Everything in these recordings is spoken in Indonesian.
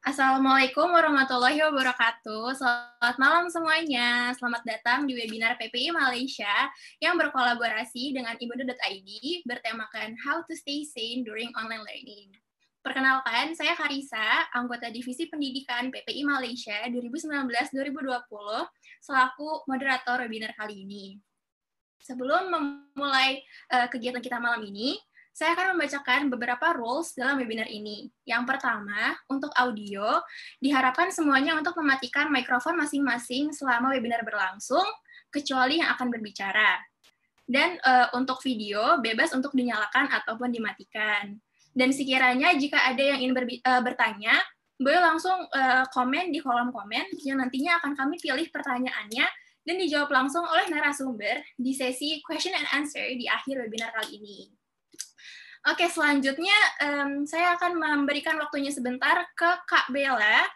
Assalamualaikum warahmatullahi wabarakatuh. Selamat malam semuanya. Selamat datang di webinar PPI Malaysia yang berkolaborasi dengan ibunda.id bertemakan How to Stay Sane During Online Learning. Perkenalkan, saya Karisa, anggota Divisi Pendidikan PPI Malaysia 2019-2020, selaku moderator webinar kali ini. Sebelum memulai kegiatan kita malam ini, saya akan membacakan beberapa rules dalam webinar ini. Yang pertama, untuk audio, diharapkan semuanya untuk mematikan mikrofon masing-masing selama webinar berlangsung, kecuali yang akan berbicara. Dan untuk video, bebas untuk dinyalakan ataupun dimatikan. Dan sekiranya jika ada yang ingin bertanya, boleh langsung komen di kolom komen, yang nantinya akan kami pilih pertanyaannya, dan dijawab langsung oleh narasumber di sesi question and answer di akhir webinar kali ini. Oke, selanjutnya saya akan memberikan waktunya sebentar ke Kak Bella.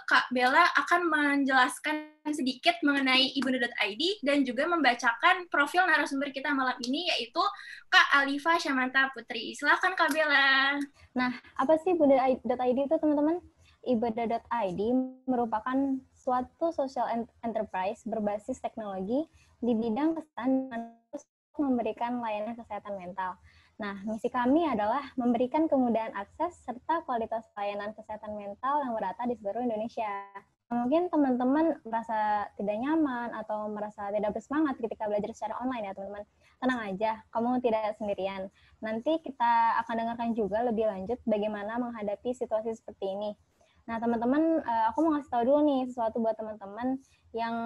Kak Bella akan menjelaskan sedikit mengenai ibunda.id dan juga membacakan profil narasumber kita malam ini, yaitu Kak Alifa Syamanta Putri. Silakan Kak Bella. Nah, apa sih ibunda.id itu, teman-teman? Ibunda.id merupakan suatu social enterprise berbasis teknologi di bidang kesehatan untuk memberikan layanan kesehatan mental. Nah, misi kami adalah memberikan kemudahan akses serta kualitas layanan kesehatan mental yang merata di seluruh Indonesia. Mungkin teman-teman merasa tidak nyaman atau merasa tidak bersemangat ketika belajar secara online ya, teman-teman. Tenang aja, kamu tidak sendirian. Nanti kita akan dengarkan juga lebih lanjut bagaimana menghadapi situasi seperti ini. Nah, teman-teman, aku mau ngasih tahu dulu nih sesuatu buat teman-teman yang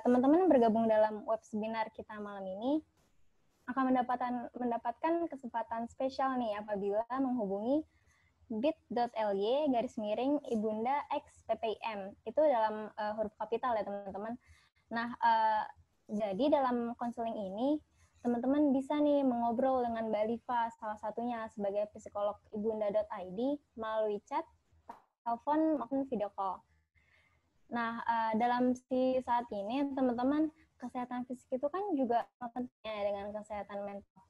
teman-teman bergabung dalam webinar kita malam ini akan mendapatkan kesempatan spesial nih apabila menghubungi bit.ly/ibunda xppim. Itu dalam huruf kapital ya, teman-teman. Nah, jadi dalam konseling ini, teman-teman bisa nih mengobrol dengan Mbak Liva, salah satunya sebagai psikolog ibunda.id melalui chat, telepon, maupun video call. Nah, dalam saat ini, teman-teman, kesehatan fisik itu kan juga pentingnya dengan kesehatan mental.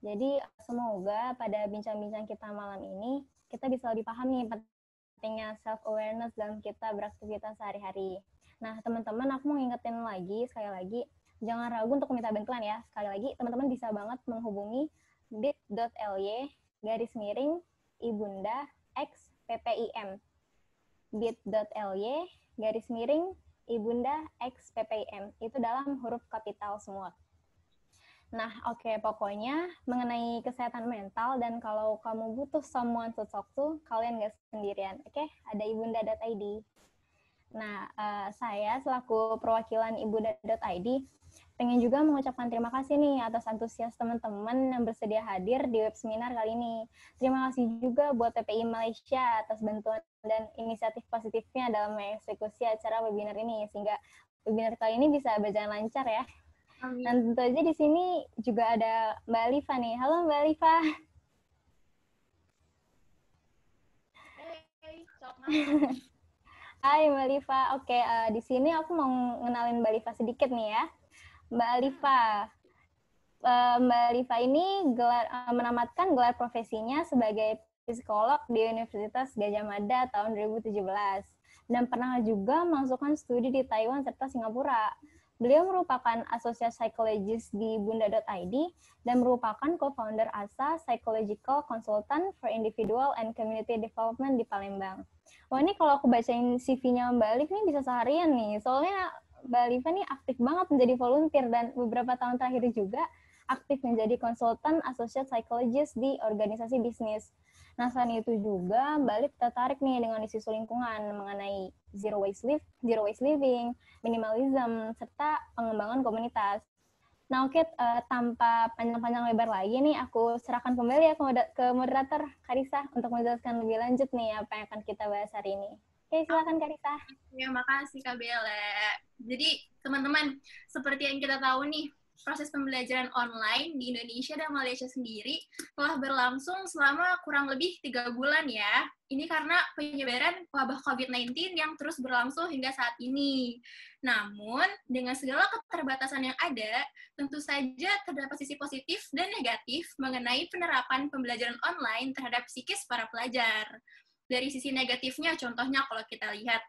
Jadi, semoga pada bincang-bincang kita malam ini, kita bisa lebih paham nih pentingnya self-awareness dalam kita beraktivitas sehari-hari. Nah, teman-teman, aku mau ngingetin lagi, sekali lagi, jangan ragu untuk minta bantuan ya. Sekali lagi, teman-teman bisa banget menghubungi bit.ly/ibunda xppim. bit.ly/ibunda xppim. Itu dalam huruf kapital semua. Nah, oke, pokoknya mengenai kesehatan mental dan kalau kamu butuh someone to talk to, kalian nggak sendirian, oke? Ada ibunda.id. Nah, saya selaku perwakilan ibunda.id pengen juga mengucapkan terima kasih nih atas antusias teman-teman yang bersedia hadir di web seminar kali ini. Terima kasih juga buat PPI Malaysia atas bantuan dan inisiatif positifnya dalam mengeksekusi acara webinar ini, sehingga webinar kali ini bisa berjalan lancar ya. Amin. Dan tentu aja di sini juga ada Mbak Alifa nih. Halo Mbak Alifa. Hey, selamat malam. Hai Mbak Alifa. Oke, di sini aku mau ngenalin Mbak Alifa sedikit nih ya. Mbak Alifa ini menamatkan gelar profesinya sebagai psikolog di Universitas Gadjah Mada tahun 2017 dan pernah juga melangsungkan studi di Taiwan serta Singapura. Beliau merupakan associate psychologist di bunda.id dan merupakan co-founder ASA Psychological Consultant for Individual and Community Development di Palembang. Wah, ini kalau aku bacain CV-nya Mbak Alif nih bisa seharian nih, soalnya Mbak Alifa nih aktif banget menjadi volunteer dan beberapa tahun terakhir juga aktif menjadi konsultan associate psychologist di organisasi bisnis. Nah, selain itu juga Mbak Alif tertarik nih dengan isu lingkungan mengenai zero waste living, minimalism, serta pengembangan komunitas. Nah, oke, tanpa panjang-panjang lebar lagi nih, aku serahkan kembali ya ke moderator Karisa untuk menjelaskan lebih lanjut nih apa yang akan kita bahas hari ini. Oke, silakan Karisa. Terima kasih Kak Bella. Jadi teman-teman, seperti yang kita tahu nih, proses pembelajaran online di Indonesia dan Malaysia sendiri telah berlangsung selama kurang lebih 3 bulan ya. Ini karena penyebaran wabah COVID-19 yang terus berlangsung hingga saat ini. Namun, dengan segala keterbatasan yang ada, tentu saja terdapat sisi positif dan negatif mengenai penerapan pembelajaran online terhadap psikis para pelajar. dari sisi negatifnya, contohnya kalau kita lihat,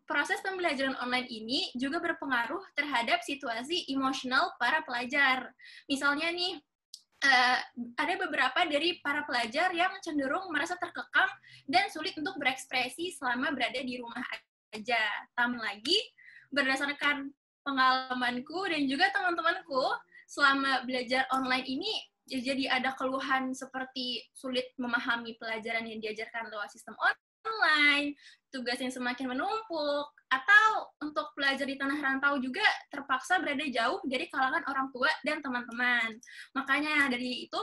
proses pembelajaran online ini juga berpengaruh terhadap situasi emosional para pelajar. Misalnya nih, ada beberapa dari para pelajar yang cenderung merasa terkekang dan sulit untuk berekspresi selama berada di rumah aja. Tambah lagi, berdasarkan pengalamanku dan juga teman-temanku, selama belajar online ini, jadi ada keluhan seperti sulit memahami pelajaran yang diajarkan lewat sistem online, tugas yang semakin menumpuk, atau untuk pelajar di tanah rantau juga terpaksa berada jauh dari kalangan orang tua dan teman-teman. Makanya dari itu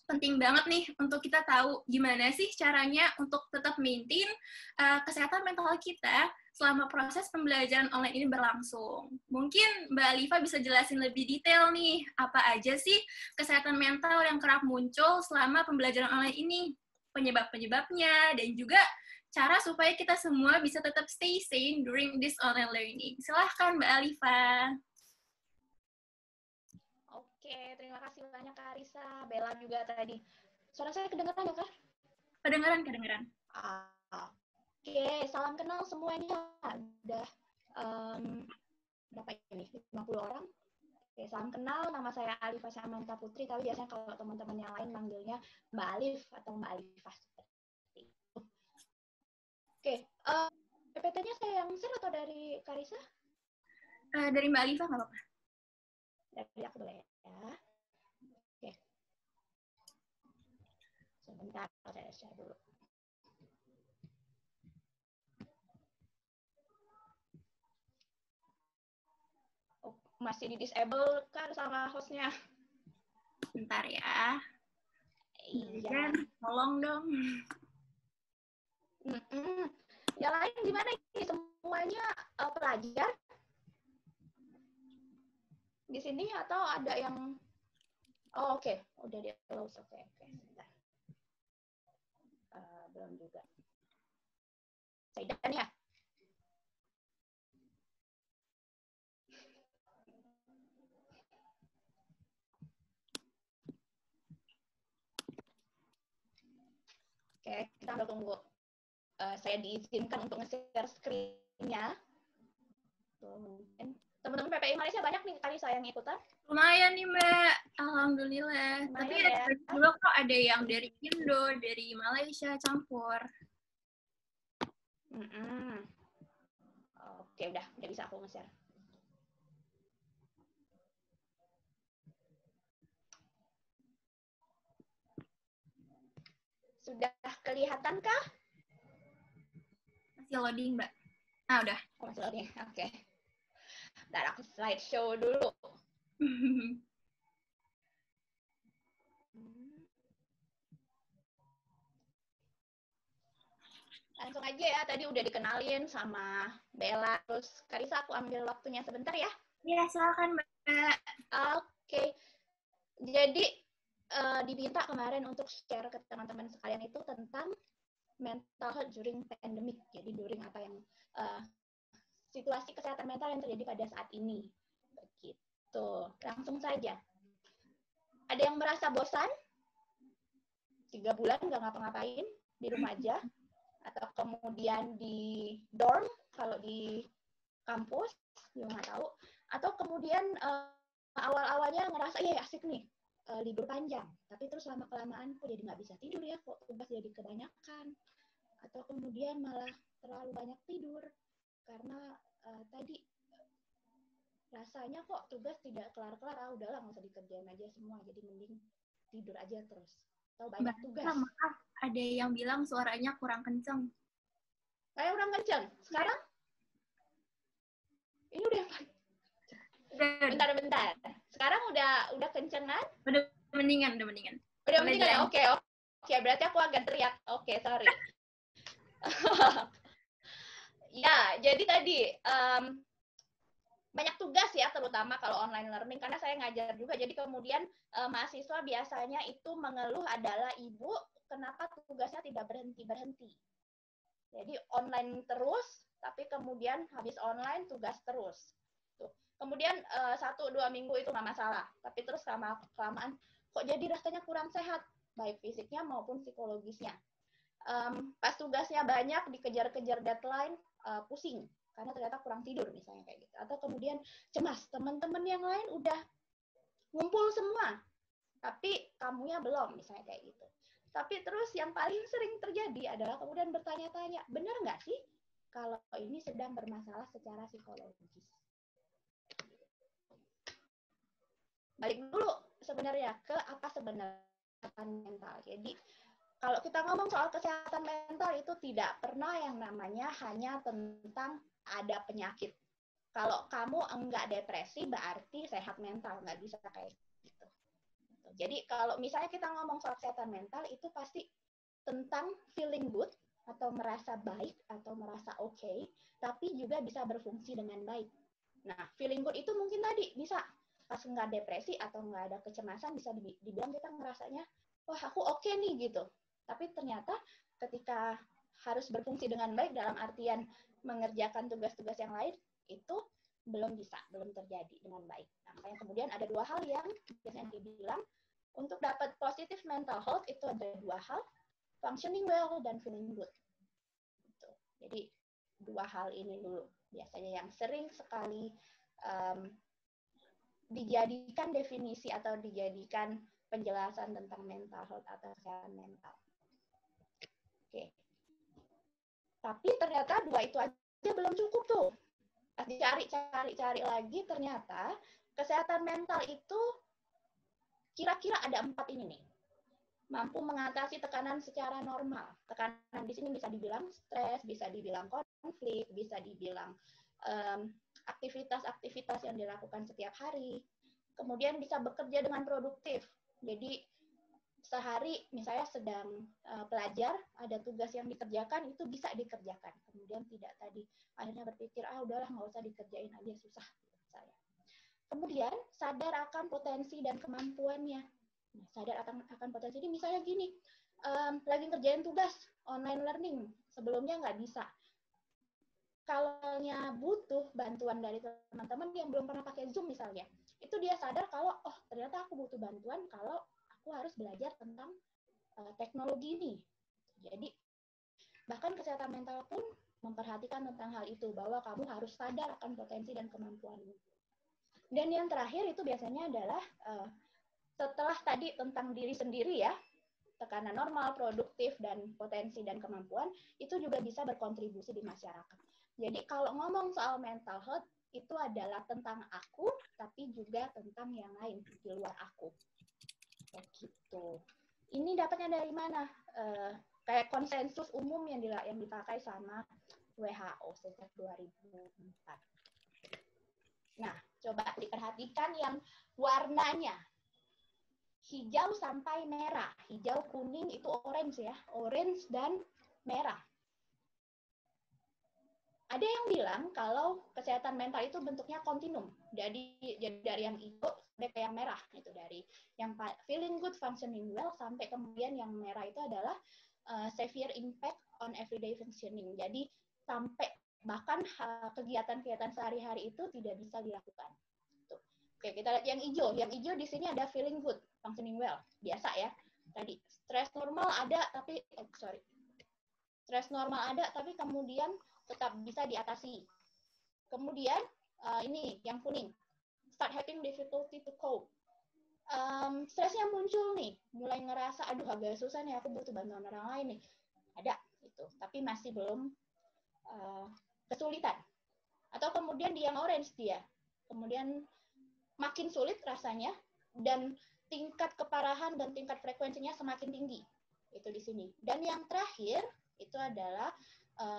penting banget nih untuk kita tahu gimana sih caranya untuk tetap maintain kesehatan mental kita selama proses pembelajaran online ini berlangsung. Mungkin Mbak Alifa bisa jelasin lebih detail nih, apa aja sih kesehatan mental yang kerap muncul selama pembelajaran online ini, penyebab-penyebabnya, dan juga cara supaya kita semua bisa tetap stay sane during this online learning. Silahkan Mbak Alifa. Oke, terima kasih banyak Kak Arisa, Bella juga tadi. Suara saya kedengeran ya Kak? Kedengeran. Oke, salam kenal semuanya. Udah berapa ini? 50 orang. Oke, salam kenal. Nama saya Alifa Syamanta Putri, tapi biasanya kalau teman-teman yang lain manggilnya Mbak Alif atau Mbak Alifah. Seperti itu. Oke, PPT-nya saya yang share atau dari Karisa? Dari Mbak Alifah nggak apa-apa. Dari aku boleh ya. Oke. Sebentar, saya share dulu. Masih di disable kan sama hostnya. Bentar ya. Iya. Tolong dong. Yang lain gimana ini? Semuanya pelajar di sini atau ada yang oke. Udah di close. Oke. Sebentar. Belum juga. Saidan ya? Oke, kita ambil tunggu. Saya diizinkan untuk nge-share screen-nya. Teman-teman PPI Malaysia banyak nih kali saya yang ikutan. Lumayan nih Mbak, alhamdulillah. Lumayan, tapi ya. juga kok ada yang dari Indo, dari Malaysia campur. Oke, udah bisa aku nge-share. Sudah kelihatankah? Masih loading, Mbak. Ah, udah. Masih loading, oke. Ntar aku slideshow dulu. Langsung aja ya, tadi udah dikenalin sama Bella, terus Karisa aku ambil waktunya sebentar ya. Iya, silakan Mbak. Oke. Jadi diminta kemarin untuk share ke teman-teman sekalian itu tentang mental health during pandemic. Jadi during apa yang situasi kesehatan mental yang terjadi pada saat ini. Begitu. Langsung saja. Ada yang merasa bosan? 3 bulan nggak ngapa-ngapain, di rumah aja? Atau kemudian di dorm, kalau di kampus, juga nggak tahu. Atau kemudian awal-awalnya ngerasa, asik nih, libur panjang, tapi terus lama-kelamaan kok jadi nggak bisa tidur ya, kok tugas jadi kebanyakan, atau kemudian malah terlalu banyak tidur karena tadi rasanya kok tugas tidak kelar-kelar, udahlah nggak usah dikerjain aja semua, jadi mending tidur aja terus, atau banyak tugas. Maaf, ada yang bilang suaranya kurang kenceng. Kayak kurang kenceng. Sekarang? Ini udah bentar. Sekarang udah kencengan? Udah mendingan. Udah mendingan ya? Oke, berarti aku agak teriak. Oke, sorry. Ya, jadi tadi banyak tugas ya, terutama kalau online learning, karena saya ngajar juga. Jadi kemudian mahasiswa biasanya itu mengeluh adalah, Ibu, kenapa tugasnya tidak berhenti-berhenti? Jadi online terus, tapi kemudian habis online tugas terus. Tuh. Kemudian 1-2 minggu itu nggak masalah, tapi terus kelamaan kok jadi rasanya kurang sehat, baik fisiknya maupun psikologisnya. pas tugasnya banyak, dikejar-kejar deadline, pusing karena ternyata kurang tidur misalnya kayak gitu. Atau kemudian cemas, teman-teman yang lain udah ngumpul semua, tapi kamunya belum, misalnya kayak gitu. Tapi terus yang paling sering terjadi adalah kemudian bertanya-tanya, benar nggak sih kalau ini sedang bermasalah secara psikologis? Balik dulu sebenarnya ke apa sebenarnya kesehatan mental. Jadi kalau kita ngomong soal kesehatan mental itu tidak pernah yang namanya hanya tentang ada penyakit. Kalau kamu enggak depresi berarti sehat mental, nggak bisa kayak gitu. Jadi kalau misalnya kita ngomong soal kesehatan mental itu pasti tentang feeling good atau merasa baik atau merasa oke, tapi juga bisa berfungsi dengan baik. Nah, feeling good itu mungkin tadi bisa pas nggak depresi atau nggak ada kecemasan bisa dibilang kita ngerasanya, wah aku oke nih gitu. Tapi ternyata ketika harus berfungsi dengan baik dalam artian mengerjakan tugas-tugas yang lain, itu belum bisa, belum terjadi dengan baik. Nah, makanya kemudian ada dua hal yang biasanya dibilang untuk dapat positive mental health itu ada dua hal, functioning well dan feeling good. Gitu. Jadi dua hal ini dulu biasanya yang sering sekali dijadikan definisi atau dijadikan penjelasan tentang mental health atau kesehatan mental. Oke. Tapi ternyata dua itu aja belum cukup tuh. Pas dicari lagi ternyata kesehatan mental itu kira-kira ada 4 ini nih. Mampu mengatasi tekanan secara normal. Tekanan di sini bisa dibilang stres, bisa dibilang konflik, bisa dibilang aktivitas-aktivitas yang dilakukan setiap hari. Kemudian bisa bekerja dengan produktif. Jadi sehari misalnya sedang pelajar, ada tugas yang dikerjakan, itu bisa dikerjakan. Kemudian tidak tadi akhirnya berpikir, udahlah nggak usah dikerjain aja, susah. Saya. Kemudian sadar akan potensi dan kemampuannya. Nah, sadar akan potensi ini misalnya gini, lagi ngerjain tugas online learning, sebelumnya nggak bisa. Kalau butuh bantuan dari teman-teman yang belum pernah pakai Zoom misalnya, itu dia sadar kalau, oh ternyata aku butuh bantuan kalau aku harus belajar tentang teknologi ini. Jadi, bahkan kesehatan mental pun memperhatikan tentang hal itu, bahwa kamu harus sadar akan potensi dan kemampuanmu. Dan yang terakhir itu biasanya adalah setelah tadi tentang diri sendiri ya, tekanan normal, produktif, dan potensi dan kemampuan, itu juga bisa berkontribusi di masyarakat. Jadi kalau ngomong soal mental health, itu adalah tentang aku, tapi juga tentang yang lain di luar aku. Begitu. Ini dapatnya dari mana? Kayak konsensus umum yang dipakai sama WHO sejak 2004. Nah, coba diperhatikan yang warnanya. Hijau sampai merah. Hijau, kuning itu orange ya. Orange dan merah. Ada yang bilang kalau kesehatan mental itu bentuknya kontinum. Jadi dari yang hijau sampai ke yang merah. Itu dari yang feeling good, functioning well, sampai kemudian yang merah itu adalah severe impact on everyday functioning. Jadi sampai bahkan kegiatan-kegiatan sehari-hari itu tidak bisa dilakukan. Tuh. Oke, kita lihat yang hijau. Yang hijau di sini ada feeling good, functioning well. Biasa ya. Tadi stress normal ada, tapi stress normal ada, tapi kemudian tetap bisa diatasi. Kemudian ini yang kuning, start having difficulty to cope. Stresnya muncul nih, mulai ngerasa aduh agak susah nih, aku butuh bantuan orang lain nih. Ada itu, tapi masih belum kesulitan. Atau kemudian di yang orange dia, kemudian makin sulit rasanya dan tingkat keparahan dan tingkat frekuensinya semakin tinggi. Itu di sini. Dan yang terakhir itu adalah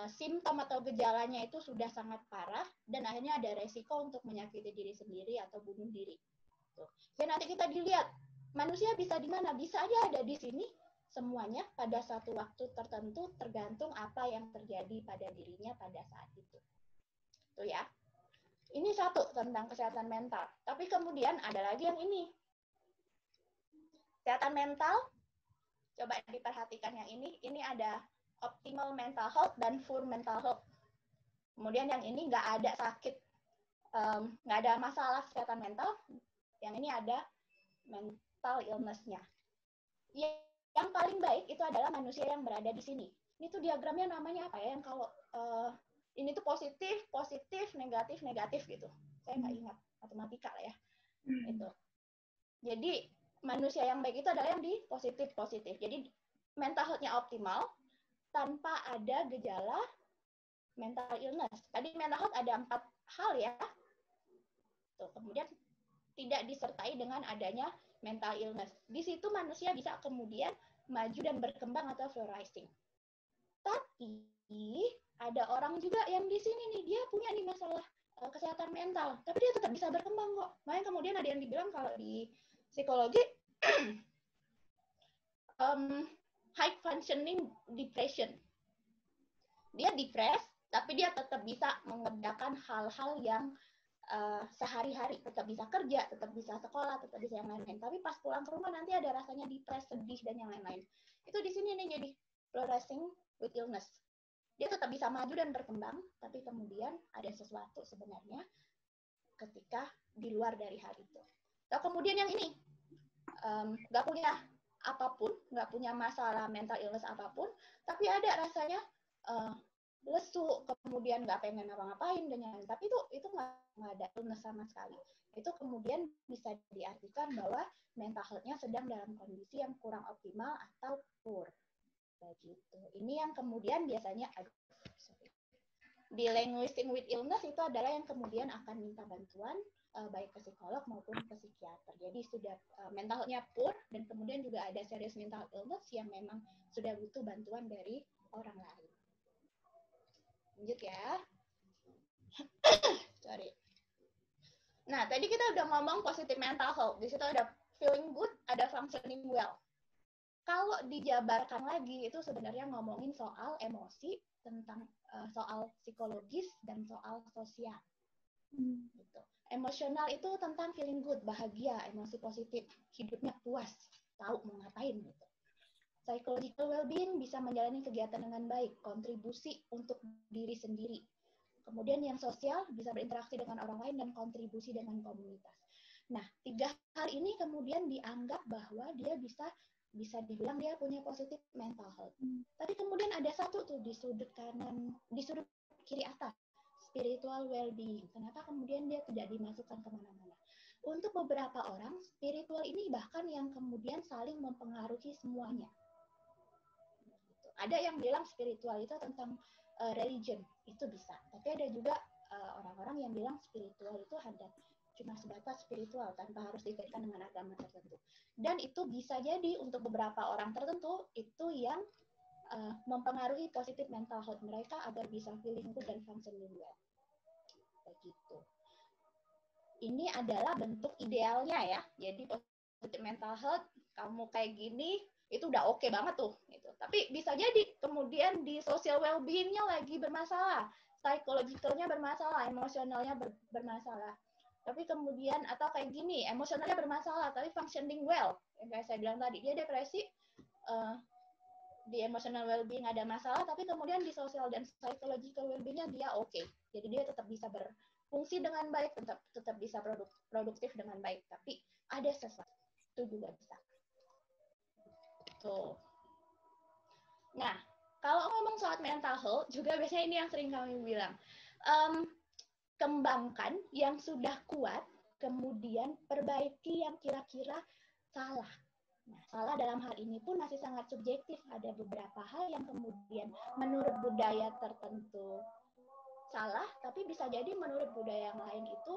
simptom atau gejalanya itu sudah sangat parah dan akhirnya ada resiko untuk menyakiti diri sendiri atau bunuh diri. Tuh. Dan nanti kita dilihat manusia bisa di mana? Bisa aja ada di sini semuanya pada satu waktu tertentu tergantung apa yang terjadi pada dirinya pada saat itu. Tuh ya. Ini satu tentang kesehatan mental. Tapi kemudian ada lagi yang ini. Kesehatan mental, coba diperhatikan yang ini. Ini ada optimal mental health dan full mental health. Kemudian yang ini nggak ada sakit, nggak ada masalah kesehatan mental. Yang ini ada mental illness-nya. yang paling baik itu adalah manusia yang berada di sini. Ini tuh diagramnya namanya apa ya? Yang kalau ini tuh positif, negatif gitu. Saya nggak ingat, matematika lah ya. Itu. Jadi manusia yang baik itu adalah yang di positif. Jadi mental health-nya optimal tanpa ada gejala mental illness. Tadi mental health ada 4 hal ya. Tuh, kemudian tidak disertai dengan adanya mental illness. Di situ manusia bisa kemudian maju dan berkembang atau flourishing. Tapi ada orang juga yang di sini nih, dia punya nih masalah kesehatan mental, tapi dia tetap bisa berkembang kok. Makanya kemudian ada yang dibilang kalau di psikologi high functioning depression. Dia depres, tapi dia tetap bisa mengerjakan hal-hal yang sehari-hari, tetap bisa kerja, tetap bisa sekolah, tetap bisa yang lain-lain. Tapi pas pulang ke rumah nanti ada rasanya depres, sedih, dan yang lain-lain. Itu di sini nih jadi flourishing with illness. Dia tetap bisa maju dan berkembang, tapi kemudian ada sesuatu sebenarnya ketika di luar dari hal itu. Nah, kemudian yang ini, nggak punya apapun, nggak punya masalah mental illness apapun, tapi ada rasanya lesu, kemudian nggak pengen ngapa-ngapain dan yang lain. Tapi itu nggak ada illness sama sekali. Itu kemudian bisa diartikan bahwa mental health-nya sedang dalam kondisi yang kurang optimal atau poor. Begitu. Ini yang kemudian biasanya diagnosing with illness itu adalah yang kemudian akan minta bantuan baik ke psikolog maupun ke psikiater. Jadi sudah mental health-nya poor dan kemudian juga ada serious mental illness yang memang sudah butuh bantuan dari orang lain. Lanjut ya. Sorry. Nah, tadi kita udah ngomong positive mental health. Di situ ada feeling good, ada functioning well. Kalau dijabarkan lagi, itu sebenarnya ngomongin soal emosi, tentang soal psikologis, dan soal sosial. Gitu. Emosional itu tentang feeling good, bahagia, emosi positif, hidupnya puas, tahu mau ngapain gitu. Psychological well-being bisa menjalani kegiatan dengan baik, kontribusi untuk diri sendiri. Kemudian yang sosial bisa berinteraksi dengan orang lain dan kontribusi dengan komunitas. Nah, 3 hal ini kemudian dianggap bahwa dia bisa dibilang dia punya positif mental health. Tapi kemudian ada satu tuh di sudut kanan, di sudut kiri atas, spiritual well-being. Kenapa kemudian dia tidak dimasukkan kemana-mana? Untuk beberapa orang, spiritual ini bahkan yang kemudian saling mempengaruhi semuanya. Ada yang bilang spiritual itu tentang religion, itu bisa. Tapi ada juga orang-orang yang bilang spiritual itu hanya cuma sebatas spiritual tanpa harus dikaitkan dengan agama tertentu. Dan itu bisa jadi untuk beberapa orang tertentu itu yang mempengaruhi positif mental health mereka agar bisa feeling good dan functioning well. Begitu. Ini adalah bentuk idealnya ya. Jadi positif mental health, kamu kayak gini, itu udah oke banget tuh. Gitu. Tapi bisa jadi kemudian di social well-being-nya lagi bermasalah, psychological-nya bermasalah, emosionalnya bermasalah. Tapi kemudian, atau kayak gini, emosionalnya bermasalah, tapi functioning well. Yang kayak saya bilang tadi, dia depresi, di emotional well-being ada masalah, tapi kemudian di social dan psychological well-being-nya dia oke. Jadi dia tetap bisa berfungsi dengan baik, tetap bisa produktif dengan baik. Tapi ada sesuatu, itu juga bisa. Tuh. Nah, kalau ngomong soal mental health, juga biasanya ini yang sering kami bilang. Kembangkan yang sudah kuat, kemudian perbaiki yang kira-kira salah. Nah, salah dalam hal ini pun masih sangat subjektif. Ada beberapa hal yang kemudian menurut budaya tertentu salah, tapi bisa jadi menurut budaya yang lain itu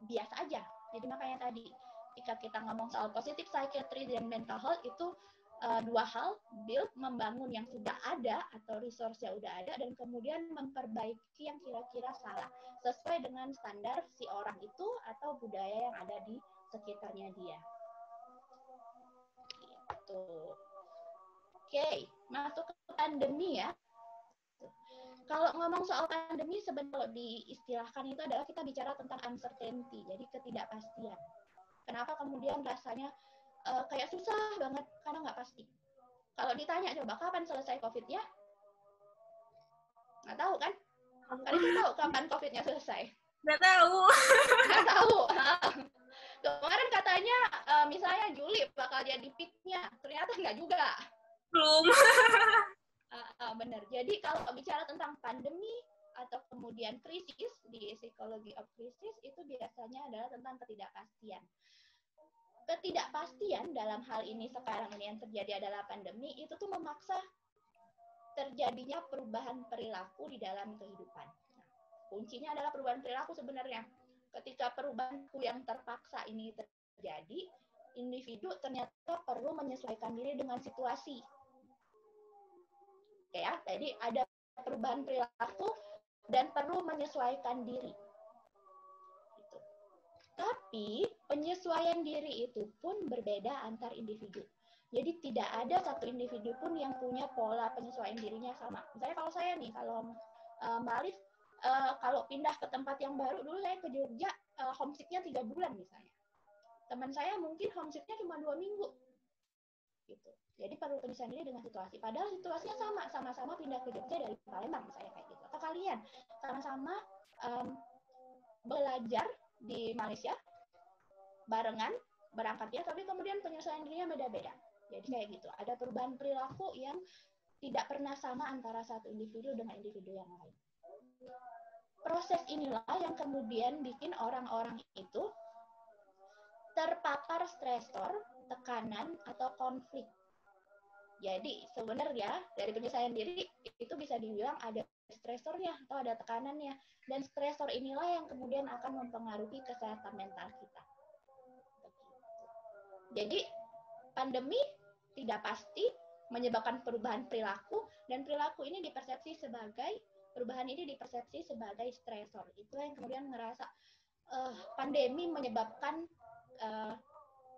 biasa aja. Jadi makanya tadi, ketika kita ngomong soal positive psychiatry dan mental health itu 2 hal, build, membangun yang sudah ada atau resource yang udah ada, dan kemudian memperbaiki yang kira-kira salah sesuai dengan standar si orang itu atau budaya yang ada di sekitarnya dia. Gitu. Oke, masuk ke pandemi ya. Kalau ngomong soal pandemi, sebenarnya diistilahkan itu adalah kita bicara tentang uncertainty, jadi ketidakpastian. Kenapa kemudian rasanya kayak susah banget karena nggak pasti. Kalau ditanya coba kapan selesai COVID-nya, nggak tahu kan? Kalian tahu kapan COVID-nya selesai? Nggak tahu. Nggak tahu. Kemarin katanya suami saya Juli bakal jadi peak-nya, ternyata nggak juga. Belum. Benar. Jadi kalau bicara tentang pandemi atau kemudian krisis di psikologi of krisis itu biasanya adalah tentang ketidakpastian. Ketidakpastian dalam hal ini sekarang ini yang terjadi adalah pandemi itu tuh memaksa terjadinya perubahan perilaku di dalam kehidupan. Nah, kuncinya adalah perubahan perilaku sebenarnya. Ketika perubahan yang terpaksa ini terjadi, individu ternyata perlu menyesuaikan diri dengan situasi. Oke ya, jadi ada perubahan perilaku dan perlu menyesuaikan diri. Gitu. Tapi penyesuaian diri itu pun berbeda antar individu. Jadi tidak ada satu individu pun yang punya pola penyesuaian dirinya sama. Misalnya kalau saya nih, kalau Mbak Alif, kalau pindah ke tempat yang baru, dulu saya ke Jogja, homesicknya 3 bulan misalnya. Teman saya mungkin homesicknya cuma 2 minggu. Gitu. Jadi perlu penyesuaian diri dengan situasi. Padahal situasinya sama-sama pindah ke Jogja dari Palembang misalnya kayak gitu. Atau kalian sama-sama belajar di Malaysia, barengan, berangkatnya, tapi kemudian penyesuaian dirinya beda-beda. Jadi kayak gitu. Ada perubahan perilaku yang tidak pernah sama antara satu individu dengan individu yang lain. Proses inilah yang kemudian bikin orang-orang itu terpapar stresor, tekanan, atau konflik. Jadi sebenarnya dari penyesuaian diri itu bisa dibilang ada stresornya atau ada tekanannya. Dan stresor inilah yang kemudian akan mempengaruhi kesehatan mental kita. Jadi pandemi tidak pasti menyebabkan perubahan perilaku, dan perilaku ini dipersepsi sebagai, perubahan ini dipersepsi sebagai stresor. Itulah yang kemudian ngerasa pandemi menyebabkan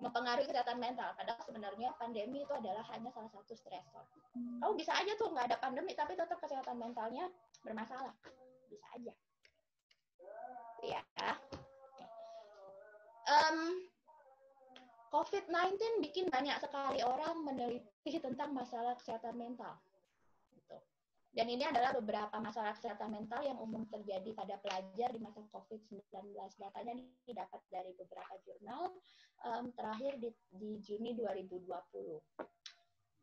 mempengaruhi kesehatan mental. Padahal sebenarnya pandemi itu adalah hanya salah satu stresor. Kamu bisa aja tuh nggak ada pandemi tapi tetap kesehatan mentalnya bermasalah. Bisa aja. Ya. COVID-19 bikin banyak sekali orang meneliti tentang masalah kesehatan mental. Gitu. Dan ini adalah beberapa masalah kesehatan mental yang umum terjadi pada pelajar di masa COVID-19. Datanya didapat dari beberapa jurnal, terakhir di Juni 2020.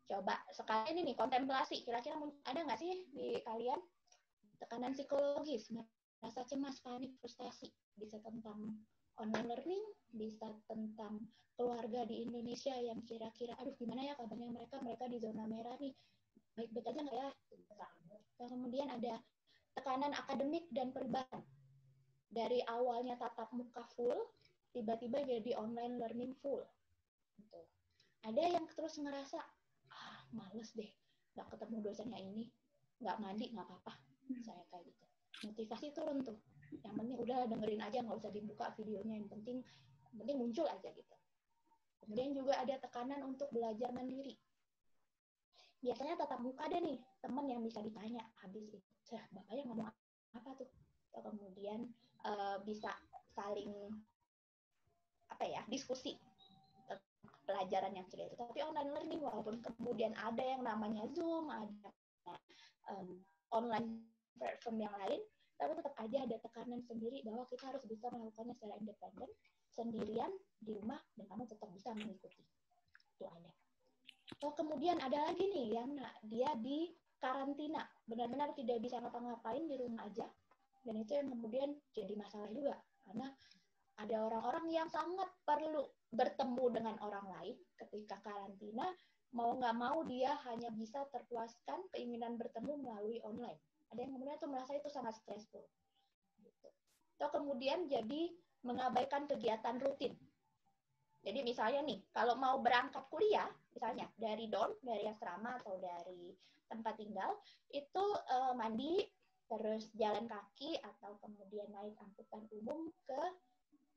Coba sekali ini nih, kontemplasi. Kira-kira ada nggak sih di kalian tekanan psikologis, rasa cemas, panik, frustasi? Bisa tentang online learning, bisa tentang keluarga di Indonesia yang kira-kira, aduh gimana ya kabarnya mereka di zona merah nih, baik-baik aja nggak ya? Kemudian ada tekanan akademik dan perubahan. Dari awalnya tatap muka full, tiba-tiba jadi online learning full. Gitu. Ada yang terus ngerasa, males deh, nggak ketemu dosennya ini, nggak mandi, nggak apa-apa. Saya kayak gitu. Motivasi turun tuh. Yang penting udah dengerin aja, nggak usah dibuka videonya, yang penting muncul aja gitu. Kemudian juga ada tekanan untuk belajar mandiri. Biasanya tatap muka ada nih teman yang bisa ditanya habis itu, bapaknya ngomong apa tuh? Atau kemudian bisa saling diskusi pelajaran yang sudah itu. Tapi online learning walaupun kemudian ada yang namanya Zoom, ada online platform yang lain, tapi tetap aja ada tekanan sendiri bahwa kita harus bisa melakukannya secara independen, sendirian, di rumah, dan kamu tetap bisa mengikuti. Itu ada. Oh, kemudian ada lagi nih yang dia di karantina, benar-benar tidak bisa ngapa-ngapain di rumah aja, dan itu yang kemudian jadi masalah juga, karena ada orang-orang yang sangat perlu bertemu dengan orang lain ketika karantina, mau nggak mau dia hanya bisa terpuaskan keinginan bertemu melalui online. Ada yang kemudian tuh merasa itu sangat stressful. Gitu. Atau kemudian jadi mengabaikan kegiatan rutin. Jadi misalnya nih, kalau mau berangkat kuliah, misalnya dari dorm, dari asrama atau dari tempat tinggal, itu mandi, terus jalan kaki, atau kemudian naik angkutan umum ke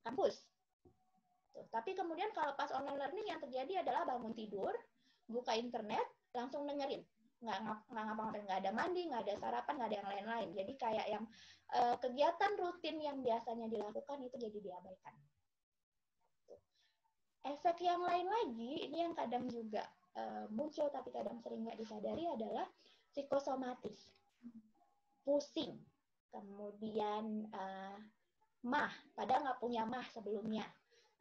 kampus. Tuh. Tapi kemudian kalau pas online learning yang terjadi adalah bangun tidur, buka internet, langsung dengerin. Nggak ngapa-ngapain, nggak ada mandi, nggak ada sarapan, nggak ada yang lain-lain. Jadi kayak yang kegiatan rutin yang biasanya dilakukan itu jadi diabaikan. Efek yang lain lagi, ini yang kadang juga muncul tapi kadang sering nggak disadari adalah psikosomatis. Pusing, kemudian mah, padahal nggak punya mah sebelumnya.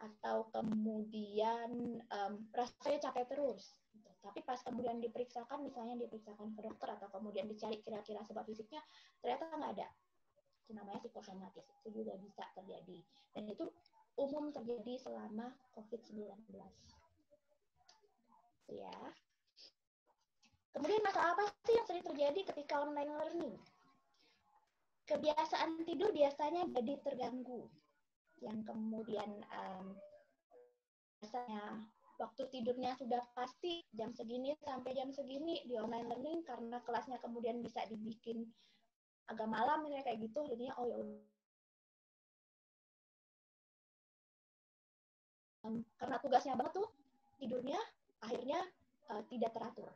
atau kemudian rasanya capek terus. Gitu. Tapi pas kemudian diperiksakan, misalnya diperiksakan ke dokter atau kemudian dicari kira-kira sebab fisiknya, ternyata nggak ada. Itu namanya psikosomatis. Itu juga bisa terjadi. Dan itu umum terjadi selama COVID-19. Ya. Kemudian masalah apa sih yang sering terjadi ketika online learning? Kebiasaan tidur biasanya jadi terganggu. Yang kemudian biasanya waktu tidurnya sudah pasti jam segini sampai jam segini di online learning, karena kelasnya kemudian bisa dibikin agak malam kayak gitu, jadinya oh ya karena tugasnya banget tuh tidurnya akhirnya tidak teratur.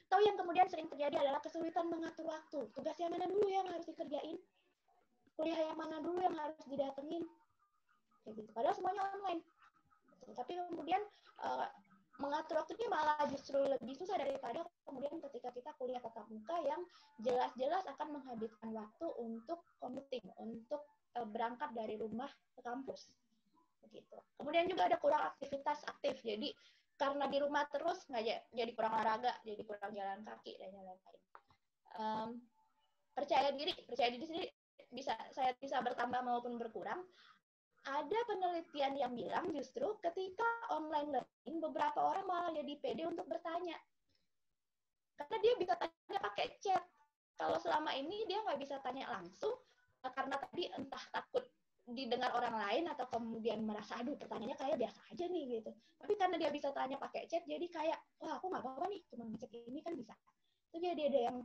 Atau yang kemudian sering terjadi adalah kesulitan mengatur waktu. Tugas yang mana dulu yang harus dikerjain? Kuliah yang mana dulu yang harus didatengin? Kayak gitu. Padahal semuanya online. Tapi kemudian mengatur waktunya malah justru lebih susah daripada kemudian ketika kita kuliah tatap muka yang jelas-jelas akan menghabiskan waktu untuk commuting, untuk berangkat dari rumah ke kampus. Begitu. Kemudian juga ada kurang aktivitas aktif. Jadi karena di rumah terus nggak jadi kurang olahraga, jadi kurang jalan kaki dan lain-lain. Percaya diri sendiri saya bisa bertambah maupun berkurang. Ada penelitian yang bilang justru ketika online learning beberapa orang malah jadi pede untuk bertanya, karena dia bisa tanya pakai chat. Kalau selama ini dia nggak bisa tanya langsung karena tadi entah takut didengar orang lain atau kemudian merasa aduh pertanyaannya kayak biasa aja nih gitu. Tapi karena dia bisa tanya pakai chat, jadi kayak wah aku nggak apa-apa nih cuma ngecek ini kan bisa. Itu jadi ada yang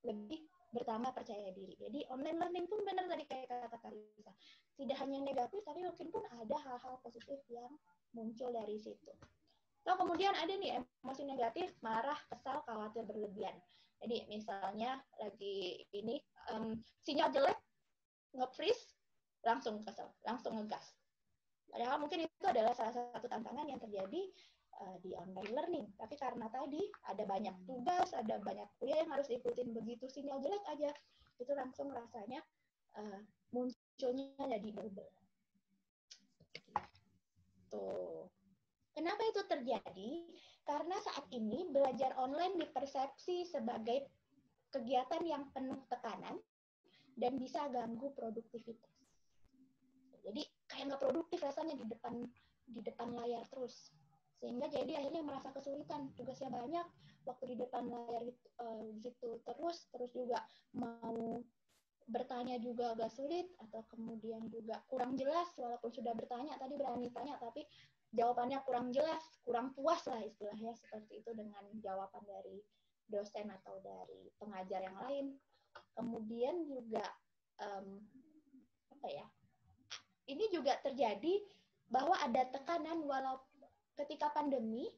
lebih bertambah percaya diri. Jadi online learning pun benar tadi kayak kata Karisa, tidak hanya negatif tapi mungkin pun ada hal-hal positif yang muncul dari situ. Lalu kemudian ada nih emosi negatif, marah, kesal, khawatir berlebihan. Jadi misalnya lagi ini sinyal jelek, nge-freeze, langsung kesel, langsung ngegas. Padahal mungkin itu adalah salah satu tantangan yang terjadi di online learning. Tapi karena tadi ada banyak tugas, ada banyak kuliah yang harus diikutin, begitu sinyal jelek aja, itu langsung rasanya munculnya jadi double. Tuh. Kenapa itu terjadi? Karena saat ini belajar online dipersepsi sebagai kegiatan yang penuh tekanan dan bisa ganggu produktivitas. Jadi kayak nggak produktif rasanya di depan layar terus, sehingga jadi akhirnya merasa kesulitan, tugasnya banyak, waktu di depan layar gitu terus juga mau bertanya juga agak sulit, atau kemudian juga kurang jelas, walaupun sudah bertanya tadi berani tanya tapi jawabannya kurang jelas, kurang puas lah istilahnya seperti itu dengan jawaban dari dosen atau dari pengajar yang lain. Kemudian juga ini juga terjadi bahwa ada tekanan walau ketika pandemi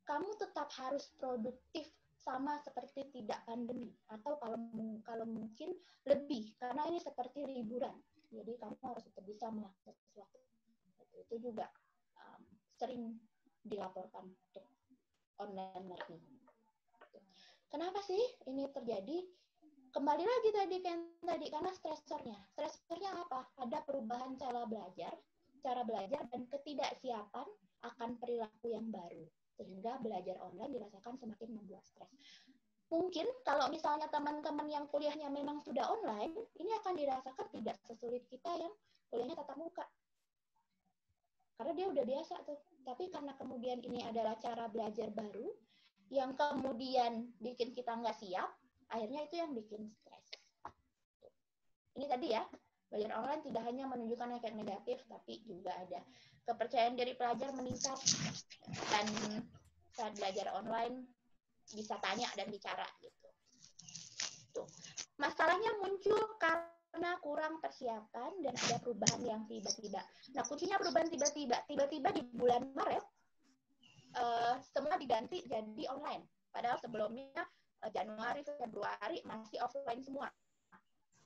kamu tetap harus produktif sama seperti tidak pandemi, atau kalau mungkin lebih karena ini seperti liburan. Jadi kamu harus tetap bisa melakukan sesuatu. Itu juga sering dilaporkan untuk online learning. Kenapa sih ini terjadi? Kembali lagi tadi karena stresornya. Stresornya apa? Ada perubahan cara belajar dan ketidaksiapan akan perilaku yang baru, sehingga belajar online dirasakan semakin membuat stres. Mungkin kalau misalnya teman-teman yang kuliahnya memang sudah online, ini akan dirasakan tidak sesulit kita yang kuliahnya tatap muka. Karena dia udah biasa tuh. Tapi karena kemudian ini adalah cara belajar baru, yang kemudian bikin kita nggak siap, akhirnya itu yang bikin stres. Ini tadi ya, belajar online tidak hanya menunjukkan efek negatif, tapi juga ada kepercayaan diri pelajar meningkat, dan saat belajar online bisa tanya dan bicara gitu. Tuh. Masalahnya muncul karena kurang persiapan dan ada perubahan yang tiba-tiba. Nah, kuncinya perubahan tiba-tiba di bulan Maret semua diganti jadi online. Padahal sebelumnya Januari, Februari masih offline semua.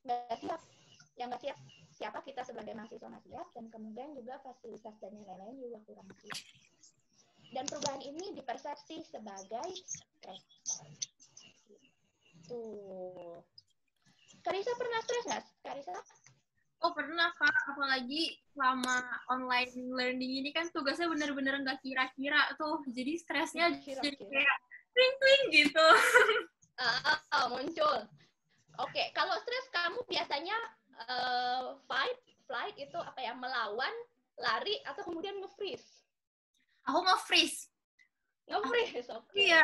Nggak siap. Yang nggak siap siapa? Kita sebagai mahasiswa nggak siap, dan kemudian juga fasilitas dan lain-lain juga kurang siap. Dan perubahan ini dipersepsi sebagai stres. Tuh. Karisa pernah stres nggak? Karisa? Oh pernah Kak, apalagi selama online learning ini kan tugasnya bener-bener nggak kira-kira tuh, jadi stresnya Nggak jadi kira-kira. kayak twing-twing gitu. Muncul. Oke, kalau stres kamu biasanya fight, flight itu apa ya, melawan, lari, atau kemudian nge-freeze? Aku nge-freeze. Nge-freeze, oke. Iya,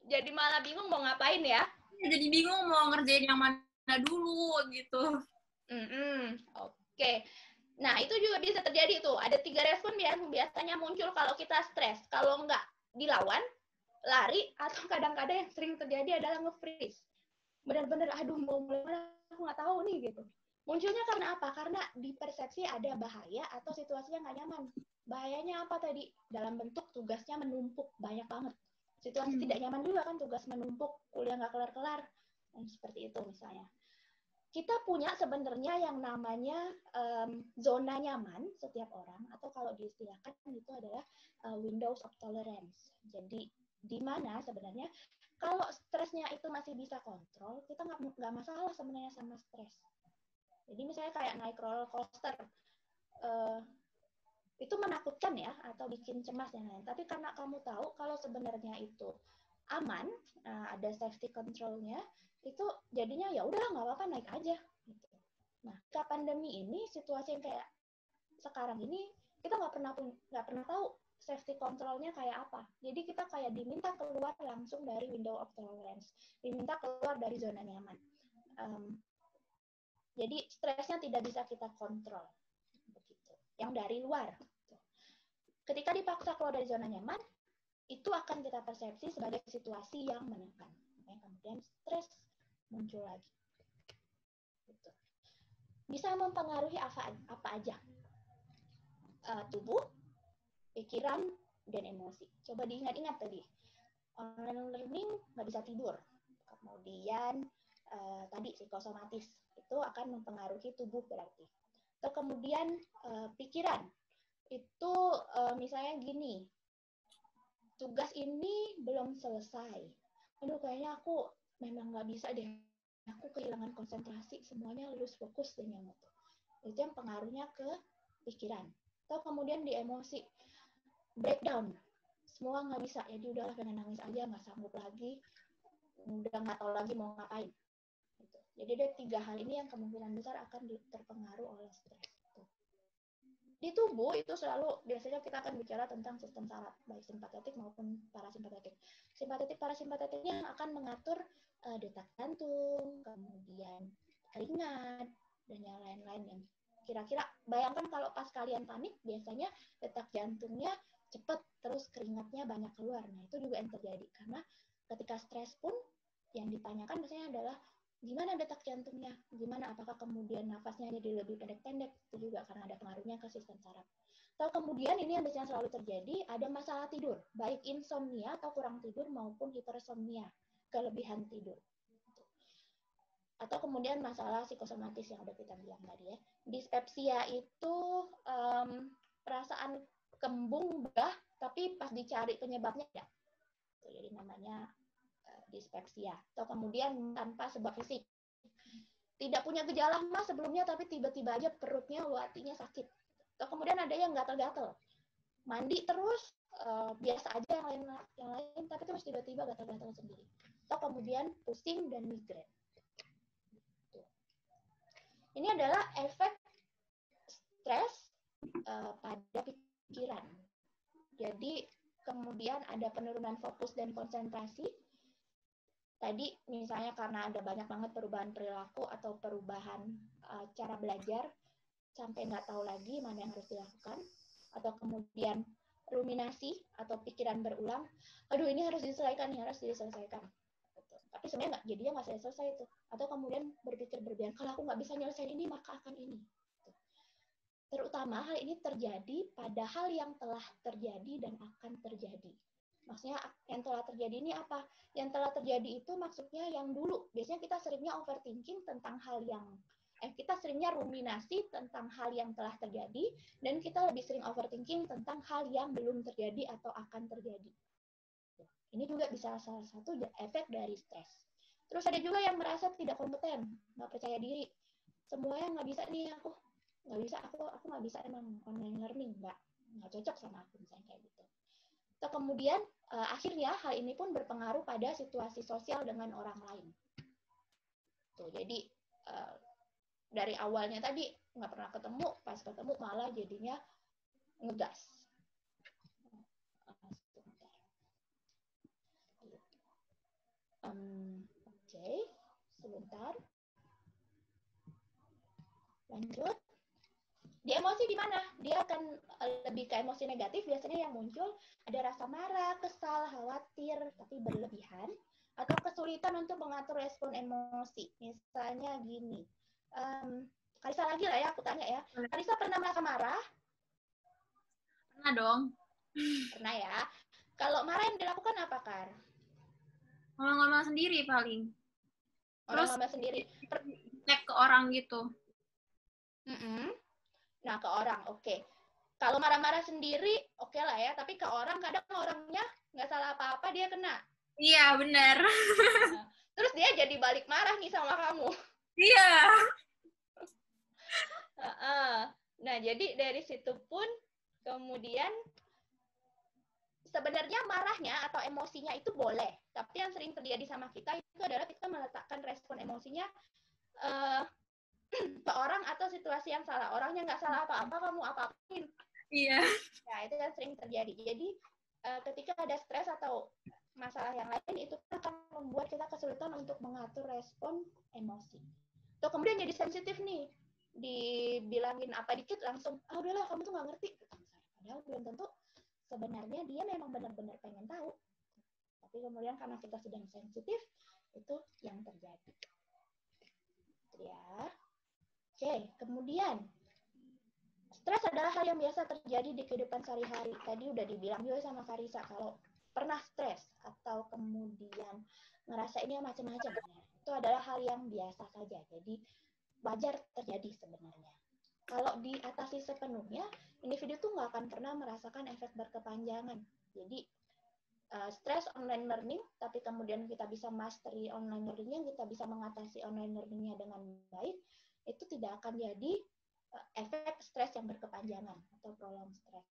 Jadi malah bingung mau ngapain ya? jadi bingung mau ngerjain yang mana dulu gitu. Oke. Nah, itu juga bisa terjadi tuh. Ada 3 respon yang biasanya muncul kalau kita stres. Kalau nggak dilawan, lari, atau kadang-kadang yang sering terjadi adalah nge-freeze. Benar-benar, aduh mau mulai mana, aku nggak tahu nih gitu. Munculnya karena apa? Karena di persepsi ada bahaya atau situasinya nggak nyaman. Bahayanya apa tadi? Dalam bentuk tugasnya menumpuk, banyak banget. Situasi tidak nyaman juga kan, tugas menumpuk, kuliah nggak kelar-kelar. Seperti itu misalnya. Kita punya sebenarnya yang namanya zona nyaman setiap orang, atau kalau diistilahkan itu adalah windows of tolerance. Jadi di mana sebenarnya kalau stresnya itu masih bisa kontrol, kita nggak masalah sebenarnya sama stres. Jadi misalnya kayak naik roller coaster, itu menakutkan ya, atau bikin cemas dan lain-lain. Tapi karena kamu tahu kalau sebenarnya itu aman, ada safety control-nya, itu jadinya ya udahlah nggak apa-apa, naik aja. Gitu. Nah, ke pandemi ini, situasi yang kayak sekarang ini, kita nggak pernah tahu safety control-nya kayak apa. Jadi kita kayak diminta keluar langsung dari window of tolerance, diminta keluar dari zona nyaman. Jadi stresnya tidak bisa kita kontrol, begitu. Yang dari luar. Ketika dipaksa keluar dari zona nyaman, itu akan kita persepsi sebagai situasi yang menekan. Kemudian stres muncul lagi. Gitu. Bisa mempengaruhi apa aja? Tubuh, pikiran, dan emosi. Coba diingat-ingat tadi. Online learning nggak bisa tidur. Kemudian tadi psikosomatis itu akan mempengaruhi tubuh berarti. Atau kemudian pikiran itu misalnya gini, tugas ini belum selesai. Aduh kayaknya aku memang nggak bisa deh. Aku kehilangan konsentrasi, semuanya harus fokus dengan itu. Itu yang pengaruhnya ke pikiran. Atau kemudian di emosi, breakdown. Semua nggak bisa, jadi udahlah pengen nangis aja, nggak sanggup lagi, udah nggak tahu lagi mau ngapain. Gitu. Jadi ada 3 hal ini yang kemungkinan besar akan terpengaruh oleh stres. Di tubuh itu selalu biasanya kita akan bicara tentang sistem saraf, baik simpatetik maupun parasimpatetik. Simpatetik parasimpatetiknya akan mengatur detak jantung, kemudian keringat, dan yang lain-lain yang kira-kira bayangkan kalau pas kalian panik biasanya detak jantungnya cepat, terus keringatnya banyak keluar. Nah itu juga yang terjadi karena ketika stres pun yang ditanyakan biasanya adalah gimana detak jantungnya, gimana apakah kemudian nafasnya jadi lebih pendek-pendek, itu juga karena ada pengaruhnya ke sistem saraf. Atau kemudian ini yang biasanya selalu terjadi, ada masalah tidur, baik insomnia atau kurang tidur maupun hipersomnia, kelebihan tidur. Atau kemudian masalah psikosomatis yang udah kita bilang tadi ya. Dispepsia itu perasaan kembung begah, tapi pas dicari penyebabnya ya. Jadi namanya dispepsia. Atau kemudian tanpa sebab fisik. Tidak punya gejala mah sebelumnya, tapi tiba-tiba aja perutnya, hatinya sakit. Atau kemudian ada yang gatal-gatal. Mandi terus, biasa aja yang lain, tapi terus tiba-tiba gatal-gatal sendiri. Atau kemudian pusing dan migrain. Ini adalah efek stres pada pikiran. Jadi kemudian ada penurunan fokus dan konsentrasi. Tadi misalnya karena ada banyak banget perubahan perilaku atau perubahan cara belajar sampai nggak tahu lagi mana yang harus dilakukan. Atau kemudian ruminasi atau pikiran berulang, aduh ini harus diselesaikan, ini harus diselesaikan. Tapi sebenarnya jadinya nggak selesai itu. Atau kemudian berpikir berlebihan, kalau aku nggak bisa nyelesain ini maka akan ini. Terutama hal ini terjadi pada hal yang telah terjadi dan akan terjadi. Maksudnya yang telah terjadi ini apa? Yang telah terjadi itu maksudnya yang dulu. Biasanya kita seringnya overthinking tentang hal yang kita seringnya ruminasi tentang hal yang telah terjadi, dan kita lebih sering overthinking tentang hal yang belum terjadi atau akan terjadi. Ini juga bisa salah satu efek dari stres. Terus ada juga yang merasa tidak kompeten, nggak percaya diri. semuanya nggak bisa nih, aku nggak bisa emang online learning, nggak cocok sama aku misalnya kayak gitu. Atau kemudian akhirnya hal ini pun berpengaruh pada situasi sosial dengan orang lain. Tuh, jadi dari awalnya tadi nggak pernah ketemu, pas ketemu malah jadinya ngegas. Oke, sebentar. Lanjut. Di emosi di mana? Dia akan lebih ke emosi negatif, biasanya yang muncul ada rasa marah, kesal, khawatir, tapi berlebihan, atau kesulitan untuk mengatur respon emosi. Misalnya gini, Karisa lagi lah ya, aku tanya ya. Karisa pernah merasa marah? Pernah dong. Pernah ya. Kalau marah yang dilakukan apa, Kar? Ngomong-ngomong sendiri paling. Terus Ngomong sendiri. cek ke orang gitu. Nah, ke orang, oke. Kalau marah-marah sendiri, oke lah ya. Tapi ke orang, kadang orangnya nggak salah apa-apa, dia kena. Iya, benar. Nah, terus dia jadi balik marah nih sama kamu. Iya. Nah, jadi dari situ pun kemudian sebenarnya marahnya atau emosinya itu boleh. Tapi yang sering terjadi sama kita itu adalah kita meletakkan respon emosinya ke orang atau situasi yang salah. Orangnya nggak salah apa-apa, kamu apa-apain. Iya. Nah, itu yang sering terjadi. Jadi, ketika ada stres atau masalah yang lain, itu akan membuat kita kesulitan untuk mengatur respon emosi. Atau kemudian jadi sensitif nih. Dibilangin apa dikit langsung, udahlah kamu tuh nggak ngerti. Padahal belum tentu sebenarnya dia memang benar-benar pengen tahu. Tapi kemudian karena kita sedang sensitif, itu yang terjadi. Ya. Oke, kemudian stres adalah hal yang biasa terjadi di kehidupan sehari-hari. Tadi udah dibilang juga sama Karisa, kalau pernah stres atau kemudian ngerasainnya macam-macam, itu adalah hal yang biasa saja. Jadi wajar terjadi sebenarnya. Kalau diatasi sepenuhnya, individu tuh nggak akan pernah merasakan efek berkepanjangan. Jadi stres online learning, tapi kemudian kita bisa mastery online learning-nya, kita bisa mengatasi online learning-nya dengan baik, itu tidak akan jadi efek stres yang berkepanjangan atau prolong stres.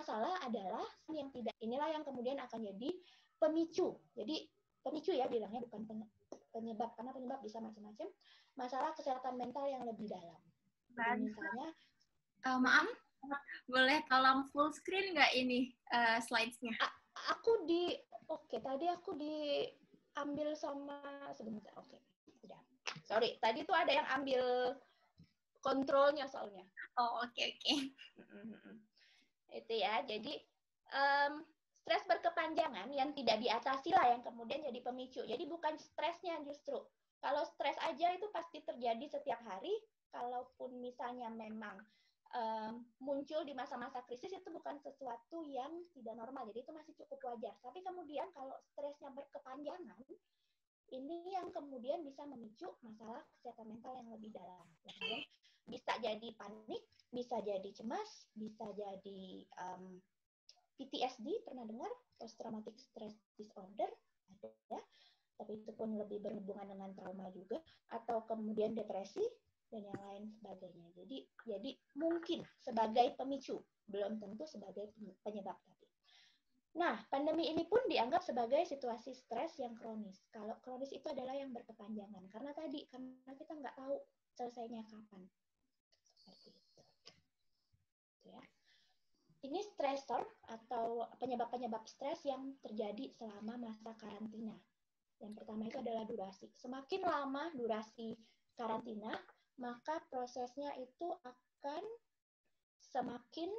Masalah adalah yang tidak, inilah yang kemudian akan jadi pemicu. Jadi pemicu ya bilangnya, bukan penyebab, karena penyebab bisa macam-macam. Masalah kesehatan mental yang lebih dalam. Jadi misalnya, maaf, boleh tolong full screen nggak ini slides-nya? Tadi aku diambil sama, sebentar, oke. Udah. Sorry, tadi tuh ada yang ambil kontrolnya soalnya. Oh, oke. Itu ya, jadi stres berkepanjangan yang tidak diatasi lah yang kemudian jadi pemicu. Jadi bukan stresnya justru. Kalau stres aja itu pasti terjadi setiap hari, kalaupun misalnya memang muncul di masa-masa krisis, itu bukan sesuatu yang tidak normal, jadi itu masih cukup wajar. Tapi kemudian kalau stresnya berkepanjangan, ini yang kemudian bisa memicu masalah kesehatan mental yang lebih dalam. Kemudian bisa jadi panik, bisa jadi cemas, bisa jadi PTSD, pernah dengar? Post Traumatic Stress Disorder, ada ya. Tapi itu pun lebih berhubungan dengan trauma juga, atau kemudian depresi, dan yang lain sebagainya. Jadi mungkin sebagai pemicu, belum tentu sebagai penyebab tadi. Nah, pandemi ini pun dianggap sebagai situasi stres yang kronis. Kalau kronis itu adalah yang berkepanjangan, karena kita nggak tahu selesainya kapan. Seperti itu. Ya. Ini stresor atau penyebab-penyebab stres yang terjadi selama masa karantina. Yang pertama itu adalah durasi. Semakin lama durasi karantina, maka prosesnya itu akan semakin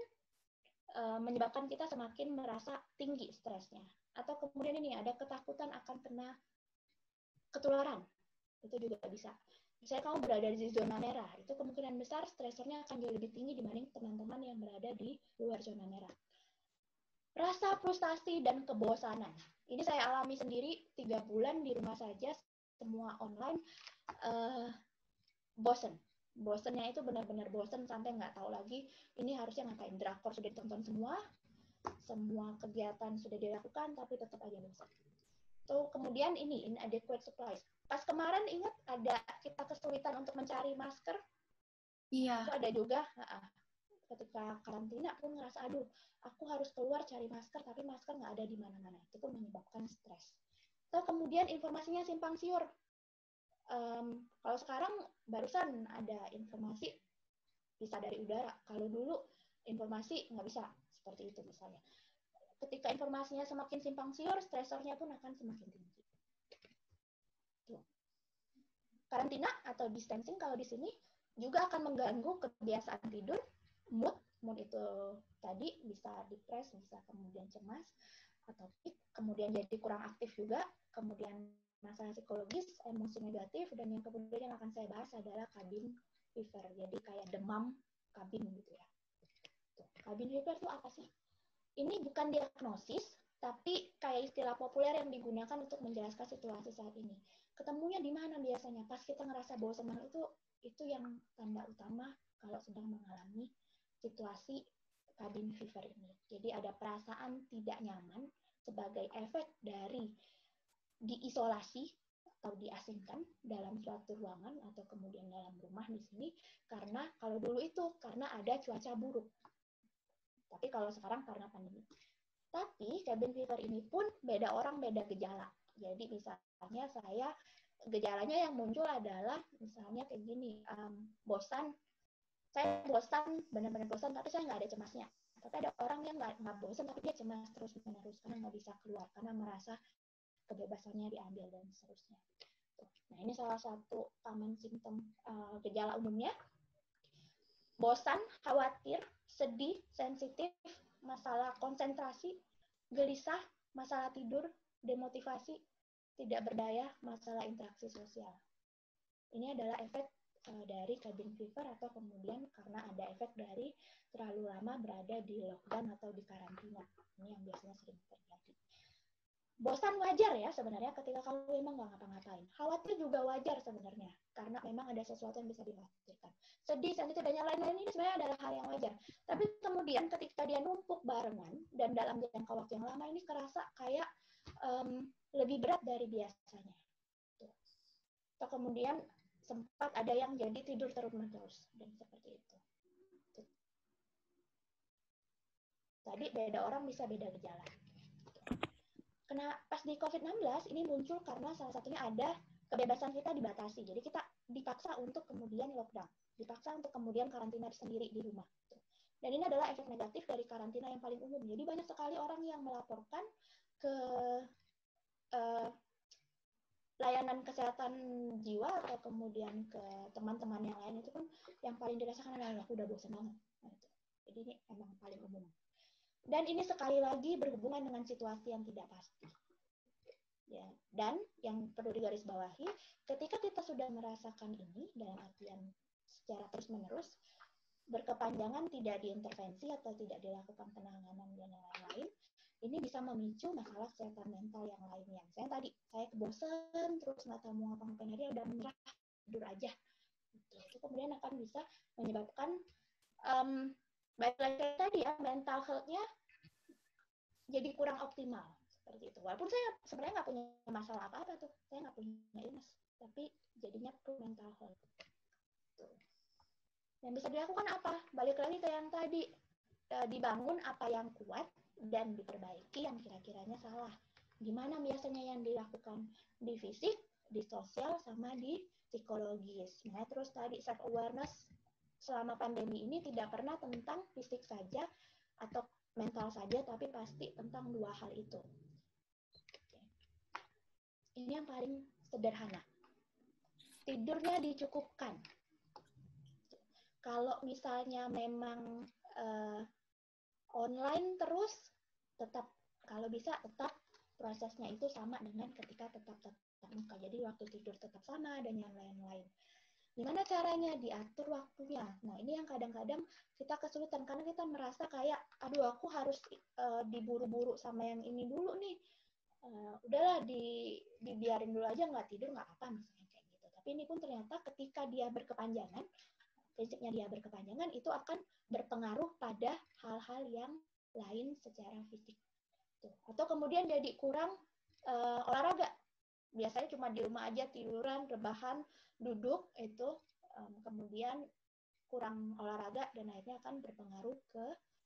menyebabkan kita semakin merasa tinggi stresnya. Atau kemudian ini ada ketakutan akan kena ketularan. Itu juga bisa. Misalnya kamu berada di zona merah, itu kemungkinan besar stresornya akan jauh lebih tinggi dibanding teman-teman yang berada di luar zona merah. Rasa frustasi dan kebosanan. Ini saya alami sendiri 3 bulan di rumah saja, semua online, bosennya itu benar-benar bosen sampai nggak tahu lagi ini harusnya ngapain. Drakor sudah ditonton semua kegiatan sudah dilakukan, tapi tetap aja bosan. Tuh, kemudian ini inadequate supplies. Pas kemarin ingat ada kita kesulitan untuk mencari masker. Iya. Itu ada juga ketika karantina pun ngerasa aduh aku harus keluar cari masker tapi masker nggak ada di mana-mana. Itu pun menyebabkan stres. Terus kemudian informasinya simpang siur. Kalau sekarang barusan ada informasi bisa dari udara. Kalau dulu informasi nggak bisa seperti itu misalnya. Ketika informasinya semakin simpang siur, stresornya pun akan semakin tinggi. Tuh. Karantina atau distancing kalau di sini juga akan mengganggu kebiasaan tidur, mood itu tadi bisa depres, bisa kemudian cemas, atau kemudian jadi kurang aktif juga, kemudian masalah psikologis, emosi negatif, dan yang kemudian yang akan saya bahas adalah cabin fever, jadi kayak demam kabin gitu ya. Tuh. Cabin fever itu apa sih? Ini bukan diagnosis, tapi kayak istilah populer yang digunakan untuk menjelaskan situasi saat ini. Ketemunya di mana biasanya? Pas kita ngerasa bosan itu yang tanda utama kalau sedang mengalami situasi cabin fever ini. Jadi ada perasaan tidak nyaman sebagai efek dari diisolasi atau diasingkan dalam suatu ruangan atau kemudian dalam rumah di sini karena kalau dulu itu karena ada cuaca buruk. Tapi kalau sekarang karena pandemi. Tapi cabin fever ini pun beda orang beda gejala. Jadi misalnya saya gejalanya yang muncul adalah misalnya kayak gini, bosan. Saya bosan, benar-benar bosan, tapi saya nggak ada cemasnya. Tapi ada orang yang nggak bosan, tapi dia cemas terus-menerus karena nggak bisa keluar, karena merasa kebebasannya diambil dan seterusnya. Nah ini salah satu common symptom gejala umumnya. Bosan, khawatir, sedih, sensitif, masalah konsentrasi, gelisah, masalah tidur, demotivasi, tidak berdaya, masalah interaksi sosial. Ini adalah efek dari cabin fever atau kemudian karena ada efek dari terlalu lama berada di lockdown atau di karantina. Ini yang biasanya sering terjadi. Bosan wajar ya sebenarnya ketika kamu memang nggak ngapa-ngapain. Khawatir juga wajar sebenarnya karena memang ada sesuatu yang bisa dikhawatirkan. Sedih, sensitif, dan yang lain-lain ini sebenarnya adalah hal yang wajar. Tapi kemudian ketika dia numpuk barengan dan dalam jangka waktu yang lama ini kerasa kayak lebih berat dari biasanya. Tuh. Atau kemudian sempat ada yang jadi tidur terus-menerus dan seperti itu. Tuh. Tadi beda orang bisa beda gejala. Kena pas di COVID-19 ini muncul karena salah satunya ada kebebasan kita dibatasi. Jadi kita dipaksa untuk kemudian lockdown, dipaksa untuk kemudian karantina sendiri di rumah. Dan ini adalah efek negatif dari karantina yang paling umum. Jadi banyak sekali orang yang melaporkan ke layanan kesehatan jiwa atau kemudian ke teman-teman yang lain itu pun yang paling dirasakan adalah aku udah bosan banget. Nah, jadi ini emang paling umum. Dan ini sekali lagi berhubungan dengan situasi yang tidak pasti. Ya, dan yang perlu digarisbawahi, ketika kita sudah merasakan ini dalam artian secara terus-menerus, berkepanjangan tidak diintervensi atau tidak dilakukan penanganan dan yang lain-lain, ini bisa memicu masalah kesehatan mental yang lainnya. Misalnya tadi, saya kebosan, terus nggak tahu mau ngapa-ngapain hari, udah menyerah, tidur aja. Itu kemudian akan bisa menyebabkan baik lagi tadi ya, mental health-nya jadi kurang optimal seperti itu. Walaupun saya sebenarnya nggak punya masalah apa-apa tuh, saya nggak punya illness, tapi jadinya poor mental health. Tuh. Yang bisa dilakukan apa? Balik lagi ke yang tadi, dibangun apa yang kuat dan diperbaiki yang kira-kiranya salah. Gimana biasanya yang dilakukan di fisik, di sosial, sama di psikologis. Nah, terus tadi self awareness selama pandemi ini tidak pernah tentang fisik saja atau mental saja, tapi pasti tentang dua hal itu. Ini yang paling sederhana. Tidurnya dicukupkan. Kalau misalnya memang online terus, tetap kalau bisa tetap prosesnya itu sama dengan ketika tetap muka. Jadi waktu tidur tetap sama dan yang lain-lain. Gimana caranya diatur waktunya? Nah, ini yang kadang-kadang kita kesulitan karena kita merasa kayak, aduh aku harus diburu-buru sama yang ini dulu nih. Udahlah dibiarin dulu aja, nggak tidur nggak apa misalnya kayak gitu. Tapi ini pun ternyata ketika dia berkepanjangan, prinsipnya dia berkepanjangan itu akan berpengaruh pada hal-hal yang lain secara fisik. Tuh. Atau kemudian jadi kurang olahraga. Biasanya cuma di rumah aja, tiduran, rebahan, duduk, itu kemudian kurang olahraga dan akhirnya akan berpengaruh ke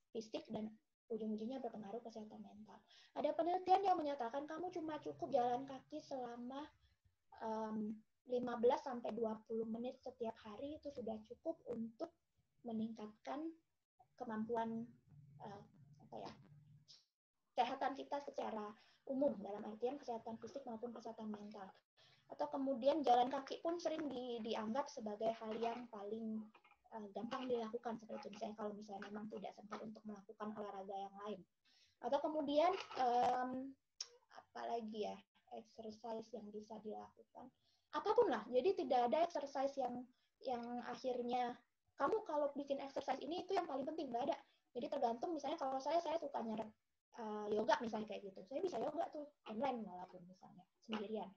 fisik dan ujung-ujungnya berpengaruh ke kesehatan mental. Ada penelitian yang menyatakan kamu cuma cukup jalan kaki selama 15-20 menit setiap hari itu sudah cukup untuk meningkatkan kemampuan kesehatan kita secara umum, dalam artian kesehatan fisik maupun kesehatan mental. Atau kemudian jalan kaki pun sering dianggap sebagai hal yang paling gampang dilakukan, seperti itu. Misalnya kalau misalnya memang tidak sempat untuk melakukan olahraga yang lain. Atau kemudian apalagi ya, exercise yang bisa dilakukan. Apapun lah, jadi tidak ada exercise yang akhirnya kamu kalau bikin exercise ini itu yang paling penting, nggak ada. Jadi tergantung, misalnya kalau saya suka nyerap yoga misalnya kayak gitu, saya bisa yoga tuh online walaupun misalnya sendirian.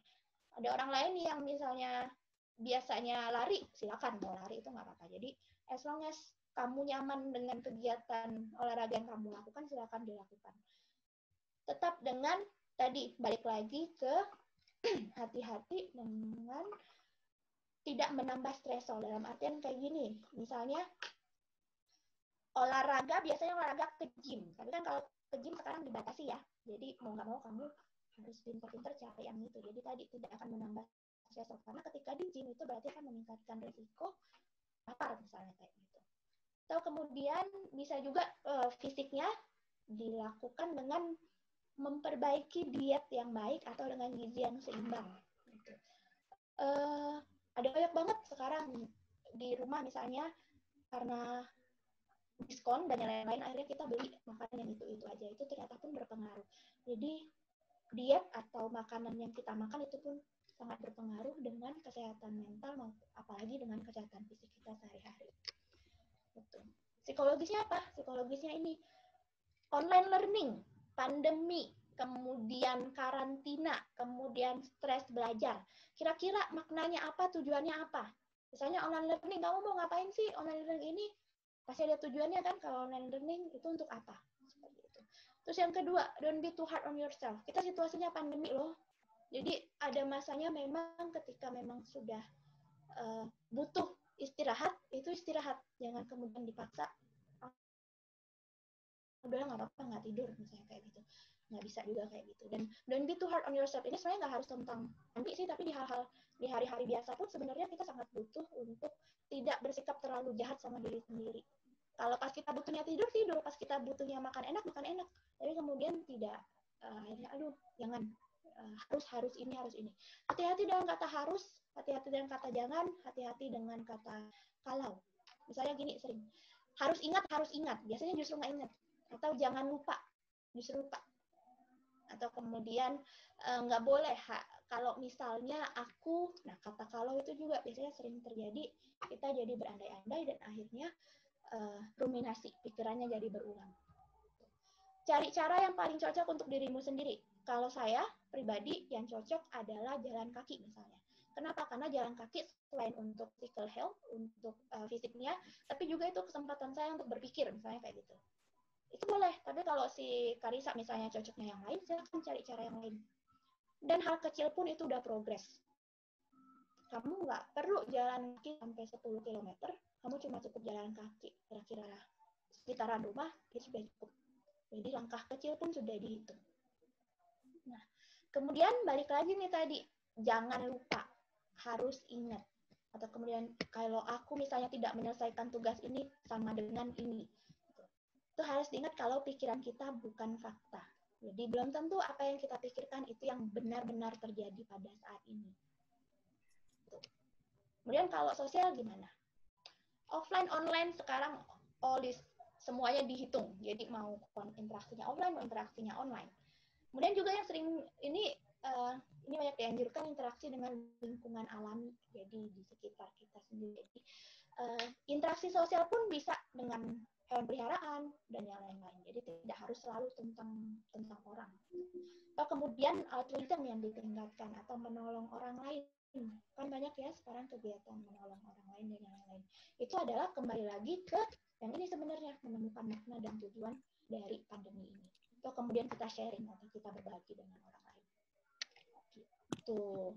Ada orang lain yang misalnya biasanya lari, silakan mau lari itu nggak apa-apa. Jadi as long as kamu nyaman dengan kegiatan olahraga yang kamu lakukan, silakan dilakukan. Tetap dengan tadi balik lagi ke hati-hati dengan tidak menambah stresor, dalam artian kayak gini, misalnya olahraga, biasanya olahraga ke gym, tapi kan kalau ke gym sekarang dibatasi ya, jadi mau nggak mau kamu harus pintar-pintar cari yang itu. Jadi tadi tidak akan menambah stresor, karena ketika di gym itu berarti akan meningkatkan risiko lapar misalnya kayak gitu. Atau kemudian bisa juga fisiknya dilakukan dengan memperbaiki diet yang baik atau dengan gizi yang seimbang. Gitu. Ada banyak banget sekarang di rumah misalnya karena diskon dan yang lain-lain, akhirnya kita beli makanan yang itu aja, itu ternyata pun berpengaruh. Jadi diet atau makanan yang kita makan itu pun sangat berpengaruh dengan kesehatan mental, apalagi dengan kesehatan fisik kita sehari-hari. Betul. Psikologisnya apa? Psikologisnya ini online learning, pandemi, kemudian karantina, kemudian stres belajar. Kira-kira maknanya apa, tujuannya apa? Misalnya online learning, kamu mau ngapain sih online learning ini? Pasti ada tujuannya kan, kalau online learning itu untuk apa? Seperti itu. Terus yang kedua, don't be too hard on yourself. Kita situasinya pandemi loh. Jadi ada masanya memang ketika memang sudah butuh istirahat, itu istirahat. Jangan kemudian dipaksa, udah nggak apa-apa nggak tidur misalnya kayak gitu, nggak bisa juga kayak gitu. Dan don't be too hard on yourself ini sebenarnya nggak harus tentang nanti sih, tapi di hal-hal di hari-hari biasa pun sebenarnya kita sangat butuh untuk tidak bersikap terlalu jahat sama diri sendiri. Kalau pas kita butuhnya tidur, pas kita butuhnya makan enak, tapi kemudian tidak akhirnya aduh jangan, harus ini harus ini. Hati-hati dengan kata harus, hati-hati dengan kata jangan, hati-hati dengan kata kalau. Misalnya gini sering, harus ingat, biasanya justru nggak ingat. Atau jangan lupa, justru lupa. Atau kemudian nggak boleh, kalau misalnya aku, nah kata kalau itu juga biasanya sering terjadi, kita jadi berandai-andai dan akhirnya ruminasi, pikirannya jadi berulang. Cari cara yang paling cocok untuk dirimu sendiri. Kalau saya pribadi yang cocok adalah jalan kaki misalnya. Kenapa? Karena jalan kaki selain untuk physical health, untuk fisiknya, tapi juga itu kesempatan saya untuk berpikir misalnya kayak gitu. Itu boleh, tapi kalau si Karisa misalnya cocoknya yang lain, silahkan cari cara yang lain. Dan hal kecil pun itu udah progres. Kamu nggak perlu jalan kaki sampai 10 km, kamu cuma cukup jalan kaki kira-kira sekitaran rumah, itu sudah cukup. Jadi langkah kecil pun sudah dihitung. Nah, kemudian balik lagi nih tadi, jangan lupa, harus ingat. Atau kemudian kalau aku misalnya tidak menyelesaikan tugas ini sama dengan ini, itu harus diingat kalau pikiran kita bukan fakta. Jadi belum tentu apa yang kita pikirkan itu yang benar-benar terjadi pada saat ini. Kemudian kalau sosial gimana? Offline, online sekarang all this semuanya dihitung. Jadi mau interaksinya offline, mau interaksinya online. Kemudian juga yang sering ini banyak dianjurkan interaksi dengan lingkungan alami, jadi di sekitar kita sendiri. Jadi, interaksi sosial pun bisa dengan hewan peliharaan dan yang lain-lain. Jadi tidak harus selalu tentang orang. Atau kemudian altruism yang ditingkatkan atau menolong orang lain. Kan banyak ya sekarang kegiatan menolong orang lain dan yang lain-lain. Itu adalah kembali lagi ke yang ini sebenarnya, menemukan makna dan tujuan dari pandemi ini. Atau kemudian kita sharing atau kita berbagi dengan orang lain. Gitu.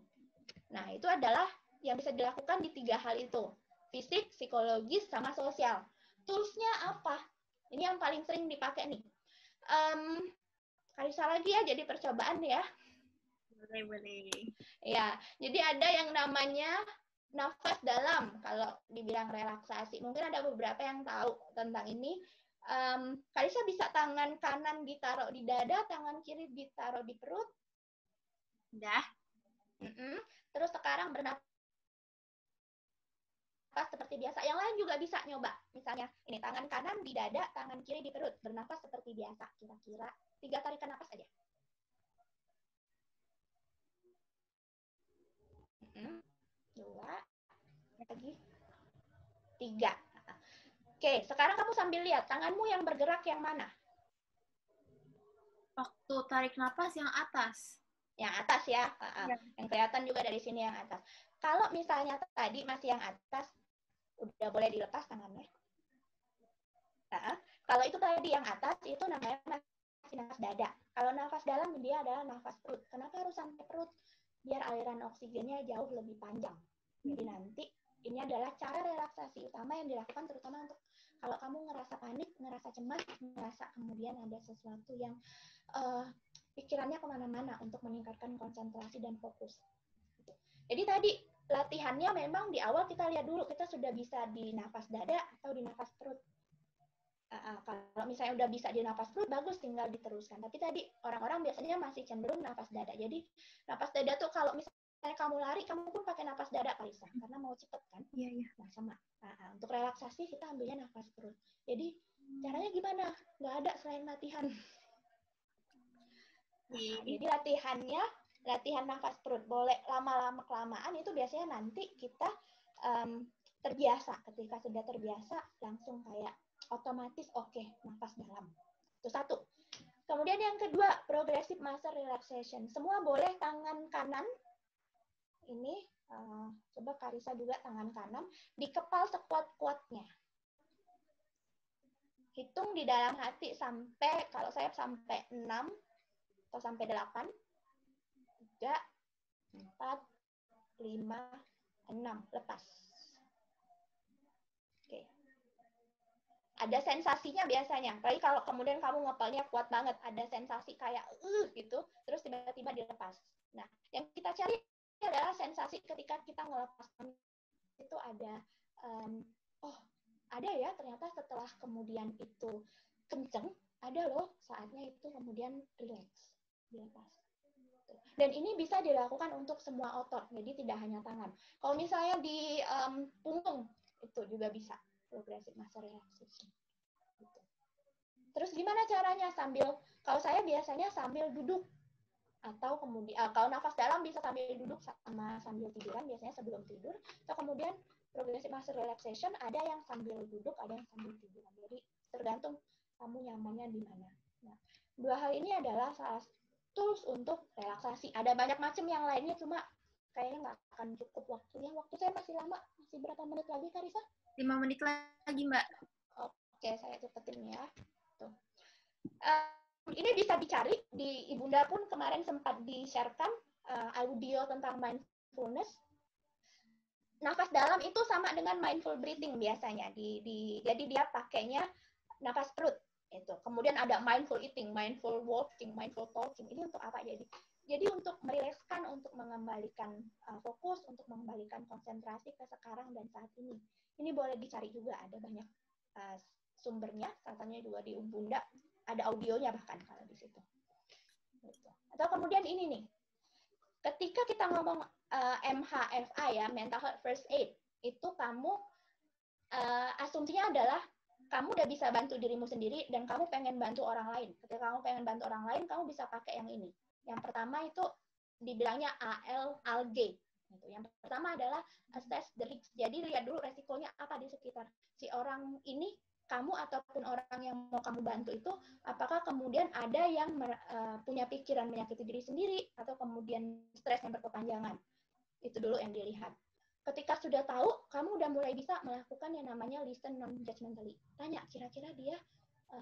Nah, itu adalah yang bisa dilakukan di 3 hal itu. Fisik, psikologis, sama sosial. Tools-nya apa? Ini yang paling sering dipakai nih. Karisa lagi ya, jadi percobaan ya. Boleh. Ya, jadi ada yang namanya nafas dalam kalau dibilang relaksasi. Mungkin ada beberapa yang tahu tentang ini. Karisa bisa tangan kanan ditaruh di dada, tangan kiri ditaruh di perut. Udah. Terus sekarang bernapas seperti biasa. Yang lain juga bisa nyoba. Misalnya ini tangan kanan di dada, tangan kiri di perut. Bernapas seperti biasa. Kira-kira 3 tarikan napas aja. 2, lagi 3. Oke, sekarang kamu sambil lihat tanganmu yang bergerak yang mana? Waktu tarik napas yang atas. Yang atas ya. Yang kelihatan juga dari sini yang atas. Kalau misalnya tadi masih yang atas, udah boleh dilepas tangannya. Kalau itu tadi yang atas, itu namanya masih nafas dada. Kalau nafas dalam, dia adalah nafas perut. Kenapa harus sampai perut? Biar aliran oksigennya jauh lebih panjang. Jadi nanti ini adalah cara relaksasi utama yang dilakukan terutama untuk kalau kamu ngerasa panik, ngerasa cemas, ngerasa kemudian ada sesuatu yang pikirannya kemana-mana untuk meningkatkan konsentrasi dan fokus. Jadi tadi latihannya memang di awal kita lihat dulu kita sudah bisa di nafas dada atau di nafas perut. Kalau misalnya udah bisa di nafas perut, bagus, tinggal diteruskan. Tapi tadi orang-orang biasanya masih cenderung nafas dada. Jadi nafas dada tuh kalau misalnya kamu lari, kamu pun pakai nafas dada, Kalisa, karena mau cepet kan? Iya. Nah, sama. Untuk relaksasi kita ambilnya nafas perut. Jadi caranya gimana? Nggak ada selain latihan. Jadi latihan nafas perut. Boleh lama-lama kelamaan, itu biasanya nanti kita terbiasa. Ketika sudah terbiasa, langsung kayak otomatis oke, nafas dalam. Itu 1. Kemudian yang kedua, progressive muscle relaxation. Semua boleh tangan kanan. Ini, coba Karisa juga tangan kanan. Dikepal sekuat-kuatnya. Hitung di dalam hati sampai, kalau saya sampai 6 atau sampai 8. 3, 4, 5, 6. Lepas. Ada sensasinya biasanya. Apalagi kalau kemudian kamu ngepalnya kuat banget, ada sensasi kayak gitu, terus tiba-tiba dilepas. Nah, yang kita cari adalah sensasi ketika kita ngelepas itu ada, ada ya ternyata setelah kemudian itu kenceng, ada loh saatnya itu kemudian relax, dilepas. Dan ini bisa dilakukan untuk semua otot, jadi tidak hanya tangan. Kalau misalnya di punggung, itu juga bisa. Progressive muscle relaxation. Gitu. Terus gimana caranya? Kalau saya biasanya sambil duduk atau kemudian kalau nafas dalam bisa sambil duduk sama sambil tiduran biasanya sebelum tidur. Atau kemudian progressive muscle relaxation ada yang sambil duduk, ada yang sambil tiduran. Jadi tergantung kamu nyamannya di mana. Nah, 2 hal ini adalah salah tools untuk relaksasi. Ada banyak macam yang lainnya, cuma kayaknya nggak akan cukup waktunya. Waktu saya masih lama, masih berapa menit lagi, Karisa? 5 menit lagi, Mbak. Oke, saya cepetin ya. Tuh. Ini bisa dicari, di Ibunda pun kemarin sempat di-sharekan audio tentang mindfulness. Nafas dalam itu sama dengan mindful breathing biasanya. Jadi dia pakainya nafas perut. Itu. Kemudian ada mindful eating, mindful walking, mindful talking. Ini untuk apa jadi? Jadi untuk merilekskan, untuk mengembalikan fokus, untuk mengembalikan konsentrasi ke sekarang dan saat ini. Ini boleh dicari juga, ada banyak sumbernya, katanya juga di Ubunda, ada audionya bahkan kalau di situ. Gitu. Atau kemudian ini nih, ketika kita ngomong MHFA ya, Mental Health First Aid, itu kamu asumsinya adalah kamu udah bisa bantu dirimu sendiri dan kamu pengen bantu orang lain. Ketika kamu pengen bantu orang lain, kamu bisa pakai yang ini. Yang pertama itu dibilangnya ALG. Gitu. Yang pertama adalah assess the risk. Jadi lihat dulu resikonya apa di sekitar si orang ini, kamu ataupun orang yang mau kamu bantu itu, apakah kemudian ada yang punya pikiran menyakiti diri sendiri atau kemudian stres yang berkepanjangan. Itu dulu yang dilihat. Ketika sudah tahu, kamu udah mulai bisa melakukan yang namanya listen non-judgmentally. Tanya, kira-kira dia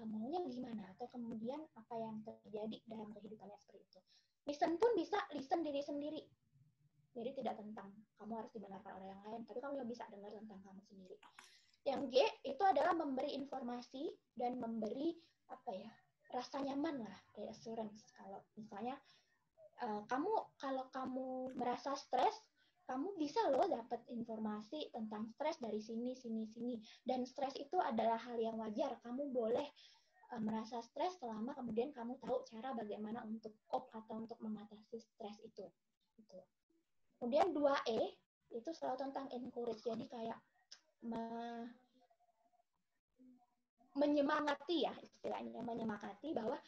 maunya gimana? Atau kemudian apa yang terjadi dalam kehidupannya seperti itu. Listen pun bisa listen diri sendiri. Jadi tidak tentang kamu harus didengarkan oleh yang lain, tapi kamu bisa dengar tentang kamu sendiri. Yang G itu adalah memberi informasi dan memberi rasa nyaman lah, reassurance. Kalau misalnya kalau kamu merasa stres, kamu bisa loh dapat informasi tentang stres dari sini. Dan stres itu adalah hal yang wajar. Kamu boleh merasa stres selama kemudian kamu tahu cara bagaimana untuk cope atau untuk mengatasi stres itu. Gitu. Kemudian 2E itu selalu tentang encourage. Jadi kayak menyemangati ya, istilahnya menyemangati bahwa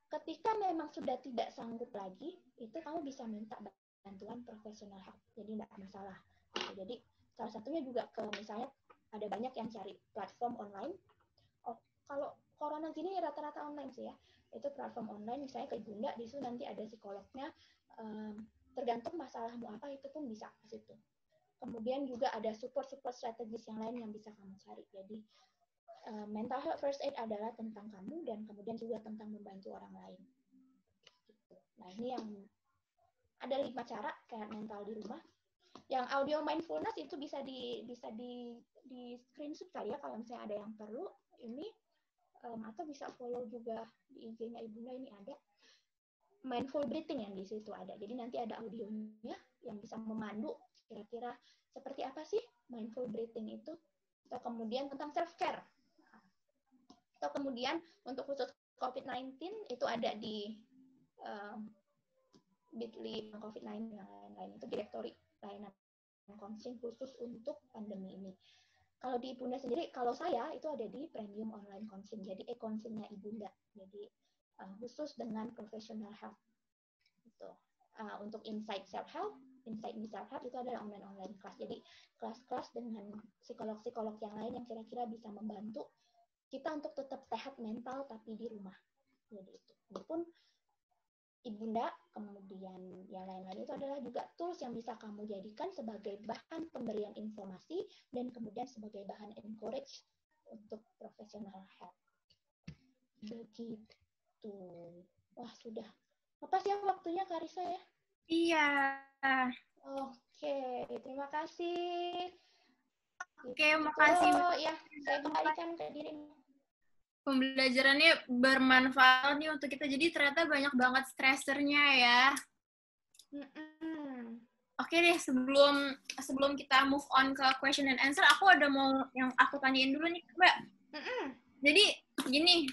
ketika memang sudah tidak sanggup lagi, itu kamu bisa minta bantuan profesional help. Jadi tidak masalah. Jadi salah satunya juga misalnya ada banyak yang cari platform online. Oh, kalau corona gini rata-rata online sih ya. Itu platform online, misalnya ke Ibunda, di situ nanti ada psikolognya. Tergantung masalahmu apa, itu pun bisa ke situ. Kemudian juga ada support strategis yang lain yang bisa kamu cari. Jadi mental health first aid adalah tentang kamu dan kemudian juga tentang membantu orang lain. Gitu. Nah, ini yang ada 5 cara kayak mental di rumah. Yang audio mindfulness itu bisa di screenshot kali ya kalau misalnya ada yang perlu ini, atau bisa follow juga di IG-nya Ibunda, ini ada mindful breathing yang di situ ada. Jadi nanti ada audionya yang bisa memandu kira-kira seperti apa sih mindful breathing itu. Atau kemudian tentang self-care. Atau kemudian untuk khusus COVID-19 itu ada di Bit.ly COVID-19 yang lain-lain. Itu direktori layanan counseling khusus untuk pandemi ini. Kalau di Ibunda sendiri, kalau saya itu ada di premium online counseling. Jadi e-counselingnya Ibunda. Jadi khusus dengan professional help. Gitu. Untuk insight self-help itu adalah online kelas. Jadi kelas-kelas dengan psikolog-psikolog yang lain yang kira-kira bisa membantu kita untuk tetap sehat mental tapi di rumah. Jadi itu. Ini pun Ibunda, kemudian yang lain-lain itu adalah juga tools yang bisa kamu jadikan sebagai bahan pemberian informasi dan kemudian sebagai bahan encourage untuk professional help. Begitu. Wah, sudah. Apa sih waktunya, Karisa ya? Iya. Oke, terima kasih. Oke, makasih. Ya, saya kembalikan ke dirimu. Pembelajarannya bermanfaat nih untuk kita. Jadi ternyata banyak banget stressernya ya. Oke deh, sebelum kita move on ke question and answer, aku ada mau yang aku tanyain dulu nih, Mbak. Jadi gini,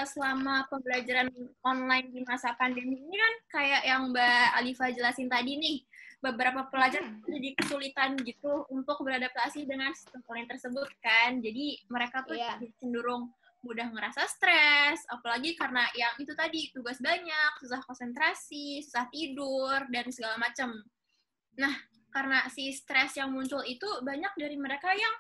selama pembelajaran online di masa pandemi ini kan kayak yang Mbak Alifa jelasin tadi nih, beberapa pelajar jadi kesulitan gitu untuk beradaptasi dengan sistem online tersebut kan. Jadi mereka tuh cenderung mudah ngerasa stres, apalagi karena yang itu tadi, tugas banyak, susah konsentrasi, susah tidur, dan segala macam. Nah, karena si stres yang muncul itu banyak dari mereka yang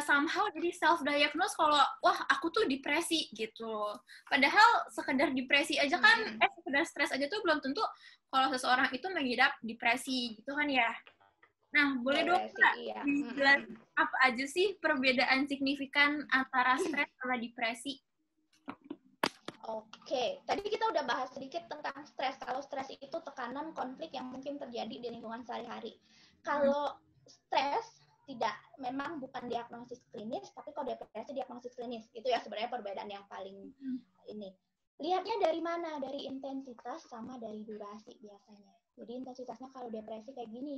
somehow jadi self-diagnose kalau, wah aku tuh depresi gitu. Padahal sekedar depresi aja kan, sekedar stres aja tuh belum tentu kalau seseorang itu mengidap depresi gitu kan ya. Nah, boleh dong Kak, dijelasin apa aja sih perbedaan signifikan antara stres sama depresi? Oke, tadi kita udah bahas sedikit tentang stres. Kalau stres itu tekanan konflik yang mungkin terjadi di lingkungan sehari-hari. Kalau stres memang bukan diagnosis klinis, tapi kalau depresi diagnosis klinis. Itu ya sebenarnya perbedaan yang paling ini. Lihatnya dari mana? Dari intensitas sama dari durasi biasanya. Jadi intensitasnya kalau depresi kayak gini,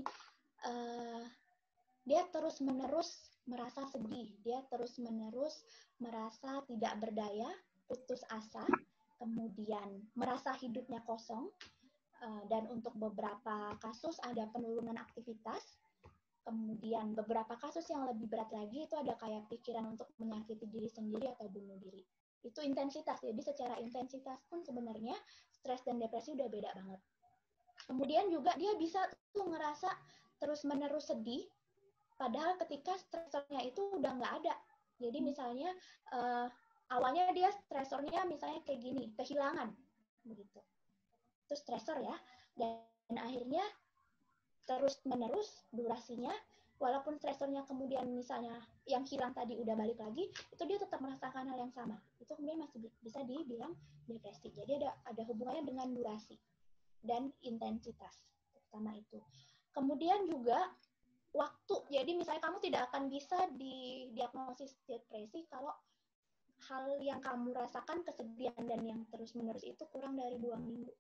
dia terus-menerus merasa sedih, dia terus-menerus merasa tidak berdaya, putus asa, kemudian merasa hidupnya kosong, dan untuk beberapa kasus ada penurunan aktivitas, kemudian beberapa kasus yang lebih berat lagi itu ada kayak pikiran untuk menyakiti diri sendiri atau bunuh diri. Itu intensitas, jadi secara intensitas pun sebenarnya stres dan depresi udah beda banget. Kemudian juga dia bisa tuh ngerasa terus-menerus sedih, padahal ketika stresornya itu udah nggak ada. Jadi misalnya awalnya dia stresornya misalnya kayak gini, kehilangan, begitu. Itu stresor ya. Dan akhirnya terus-menerus durasinya, walaupun stresornya kemudian misalnya yang hilang tadi udah balik lagi, itu dia tetap merasakan hal yang sama. Itu kemudian masih bisa dibilang depresi. Jadi ada hubungannya dengan durasi dan intensitas. pertama itu. Kemudian juga waktu. Jadi misalnya kamu tidak akan bisa didiagnosis depresi kalau hal yang kamu rasakan, kesedihan dan yang terus-menerus itu kurang dari 2 minggu.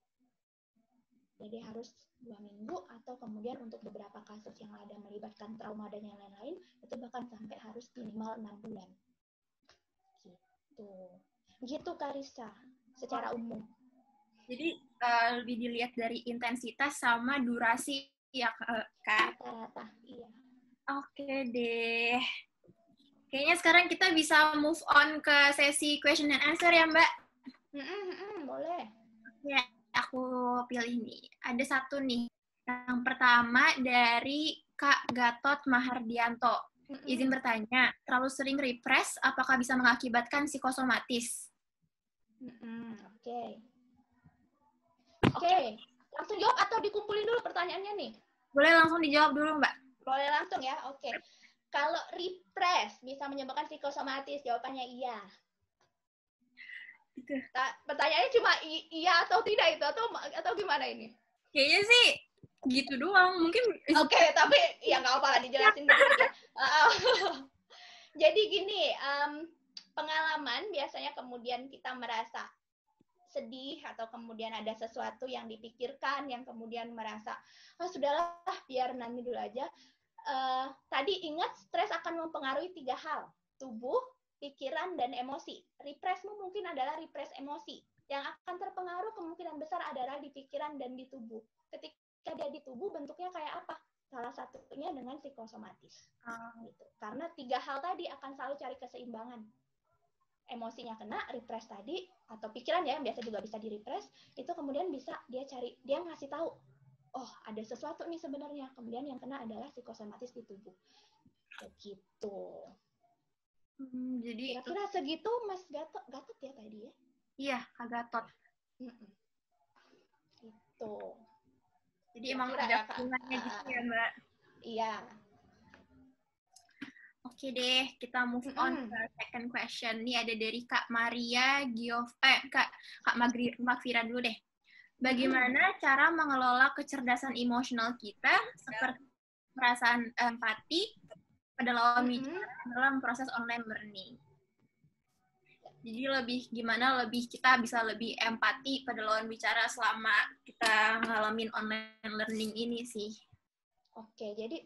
Jadi harus 2 minggu, atau kemudian untuk beberapa kasus yang ada melibatkan trauma dan yang lain-lain, itu bahkan sampai harus minimal 6 bulan. Gitu. Gitu Karissa, secara umum. Jadi lebih dilihat dari intensitas sama durasi ya Kak? Rata-rata, iya. Oke deh. Kayaknya sekarang kita bisa move on ke sesi question and answer ya Mbak? Boleh. Ya, aku pilih nih. Ada satu nih. Yang pertama dari Kak Gatot Mahardianto. Izin bertanya, terlalu sering repress apakah bisa mengakibatkan psikosomatis? Oke. Langsung jawab atau dikumpulin dulu pertanyaannya nih? Boleh langsung dijawab dulu, Mbak. Boleh langsung ya, oke. Kalau repress bisa menyebabkan psikosomatis, jawabannya iya. Pertanyaannya cuma iya atau tidak itu, atau gimana ini? Kayaknya sih gitu doang. Mungkin. Oke, tapi ya nggak apa-apa lah, dijelasin dikit ya. Jadi gini, pengalaman biasanya kemudian kita merasa sedih, atau kemudian ada sesuatu yang dipikirkan, yang kemudian merasa, sudahlah, biar nanti dulu aja. Tadi ingat, stres akan mempengaruhi 3 hal, tubuh, pikiran, dan emosi. Repressmu mungkin adalah repress emosi. Yang akan terpengaruh kemungkinan besar adalah di pikiran dan di tubuh. Ketika dia di tubuh, bentuknya kayak apa? Salah satunya dengan psikosomatis. Gitu. Karena 3 hal tadi akan selalu cari keseimbangan. Emosinya kena, repress tadi, atau pikiran ya, yang biasa juga bisa di-repress, itu kemudian bisa dia ngasih tahu, oh ada sesuatu nih sebenarnya, kemudian yang kena adalah psikosomatis di tubuh. Begitu. Jadi kira-kira segitu Mas Gatot ya tadi ya? Iya, Kak Gatot. Gitu. Jadi emang ada hubungannya gitu ya, Mbak? Iya. Oke deh, kita move on ke second question. Ini ada dari Kak Maria Kak Magfira dulu deh. Bagaimana cara mengelola kecerdasan emosional kita seperti perasaan empati pada lawan bicara dalam proses online learning? Jadi gimana kita bisa lebih empati pada lawan bicara selama kita ngalamin online learning ini sih. Oke, jadi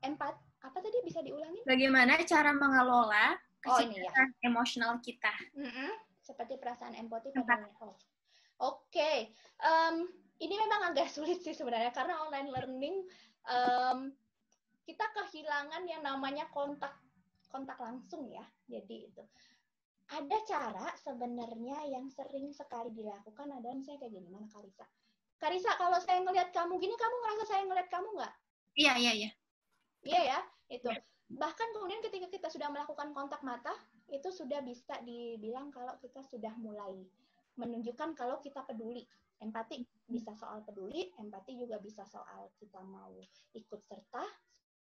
apa tadi bisa diulangi? Bagaimana cara mengelola kecerdasan emosional kita? Seperti perasaan empati pada Oke. Ini memang agak sulit sih sebenarnya, karena online learning kita kehilangan yang namanya kontak langsung ya. Jadi itu ada cara sebenarnya yang sering sekali dilakukan adalah misalnya kayak gini, mana Karissa, kalau saya ngelihat kamu gini, kamu ngerasa saya ngelihat kamu nggak? Iya. Iya ya, itu. Ya. Bahkan kemudian ketika kita sudah melakukan kontak mata, itu sudah bisa dibilang kalau kita sudah mulai menunjukkan kalau kita peduli. Empati bisa soal peduli, empati juga bisa soal kita mau ikut serta,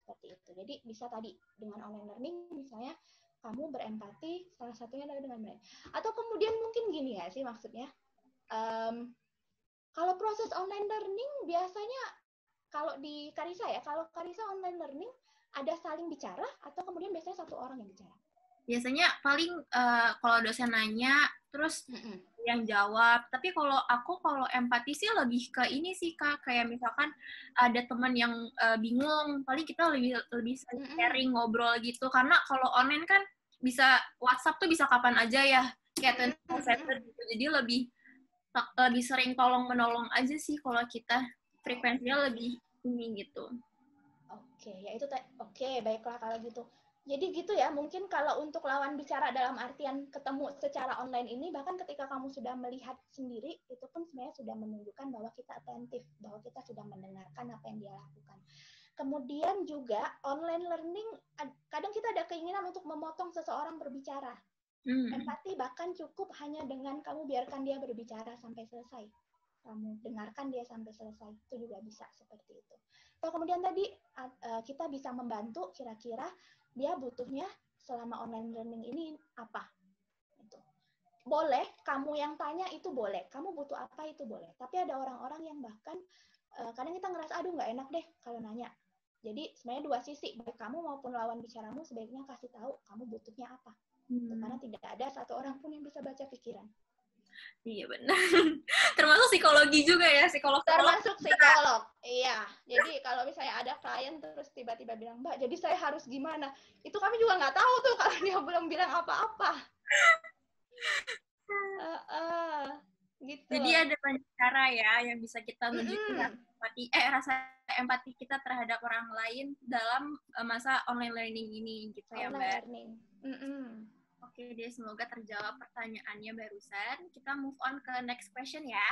seperti itu. Jadi bisa tadi dengan online learning misalnya kamu berempati, salah satunya adalah dengan mereka. Atau kemudian mungkin gini ya sih maksudnya, kalau proses online learning biasanya kalau di Karissa ya, kalau Karissa online learning ada saling bicara atau kemudian biasanya satu orang yang bicara? Biasanya paling kalau dosen nanya terus yang jawab. Tapi kalau empati sih lebih ke ini sih Kak, kayak misalkan ada teman yang bingung, paling kita lebih sharing, ngobrol gitu. Karena kalau online kan bisa WhatsApp tuh bisa kapan aja ya, kayak 24/7 gitu. Jadi lebih sering tolong menolong aja sih kalau kita, frekuensinya lebih ini gitu. Oke, ya itu oke, baiklah kalau gitu. Jadi gitu ya, mungkin kalau untuk lawan bicara dalam artian ketemu secara online ini, bahkan ketika kamu sudah melihat sendiri, itu pun sebenarnya sudah menunjukkan bahwa kita atentif, bahwa kita sudah mendengarkan apa yang dia lakukan. Kemudian juga online learning, kadang kita ada keinginan untuk memotong seseorang berbicara. Empati bahkan cukup hanya dengan kamu biarkan dia berbicara sampai selesai. Kamu dengarkan dia sampai selesai, itu juga bisa seperti itu. Atau kemudian tadi kita bisa membantu kira-kira dia butuhnya selama online learning ini apa. Itu. Boleh, kamu yang tanya itu boleh. Kamu butuh apa itu boleh. Tapi ada orang-orang yang bahkan kadang kita ngerasa aduh nggak enak deh kalau nanya. Jadi sebenarnya dua sisi, baik kamu maupun lawan bicaramu sebaiknya kasih tahu kamu butuhnya apa. Karena tidak ada satu orang pun yang bisa baca pikiran. Iya benar. Termasuk psikologi juga ya, Termasuk psikolog. Iya. Jadi kalau misalnya ada klien terus tiba-tiba bilang, Mbak, jadi saya harus gimana? Itu kami juga nggak tahu tuh kalau dia belum bilang apa-apa. Gitu. Jadi ada banyak cara ya yang bisa kita menunjukkan rasa empati kita terhadap orang lain dalam masa online learning ini gitu ya, Mbak. Online learning. Oke deh, semoga terjawab pertanyaannya barusan. Kita move on ke next question ya.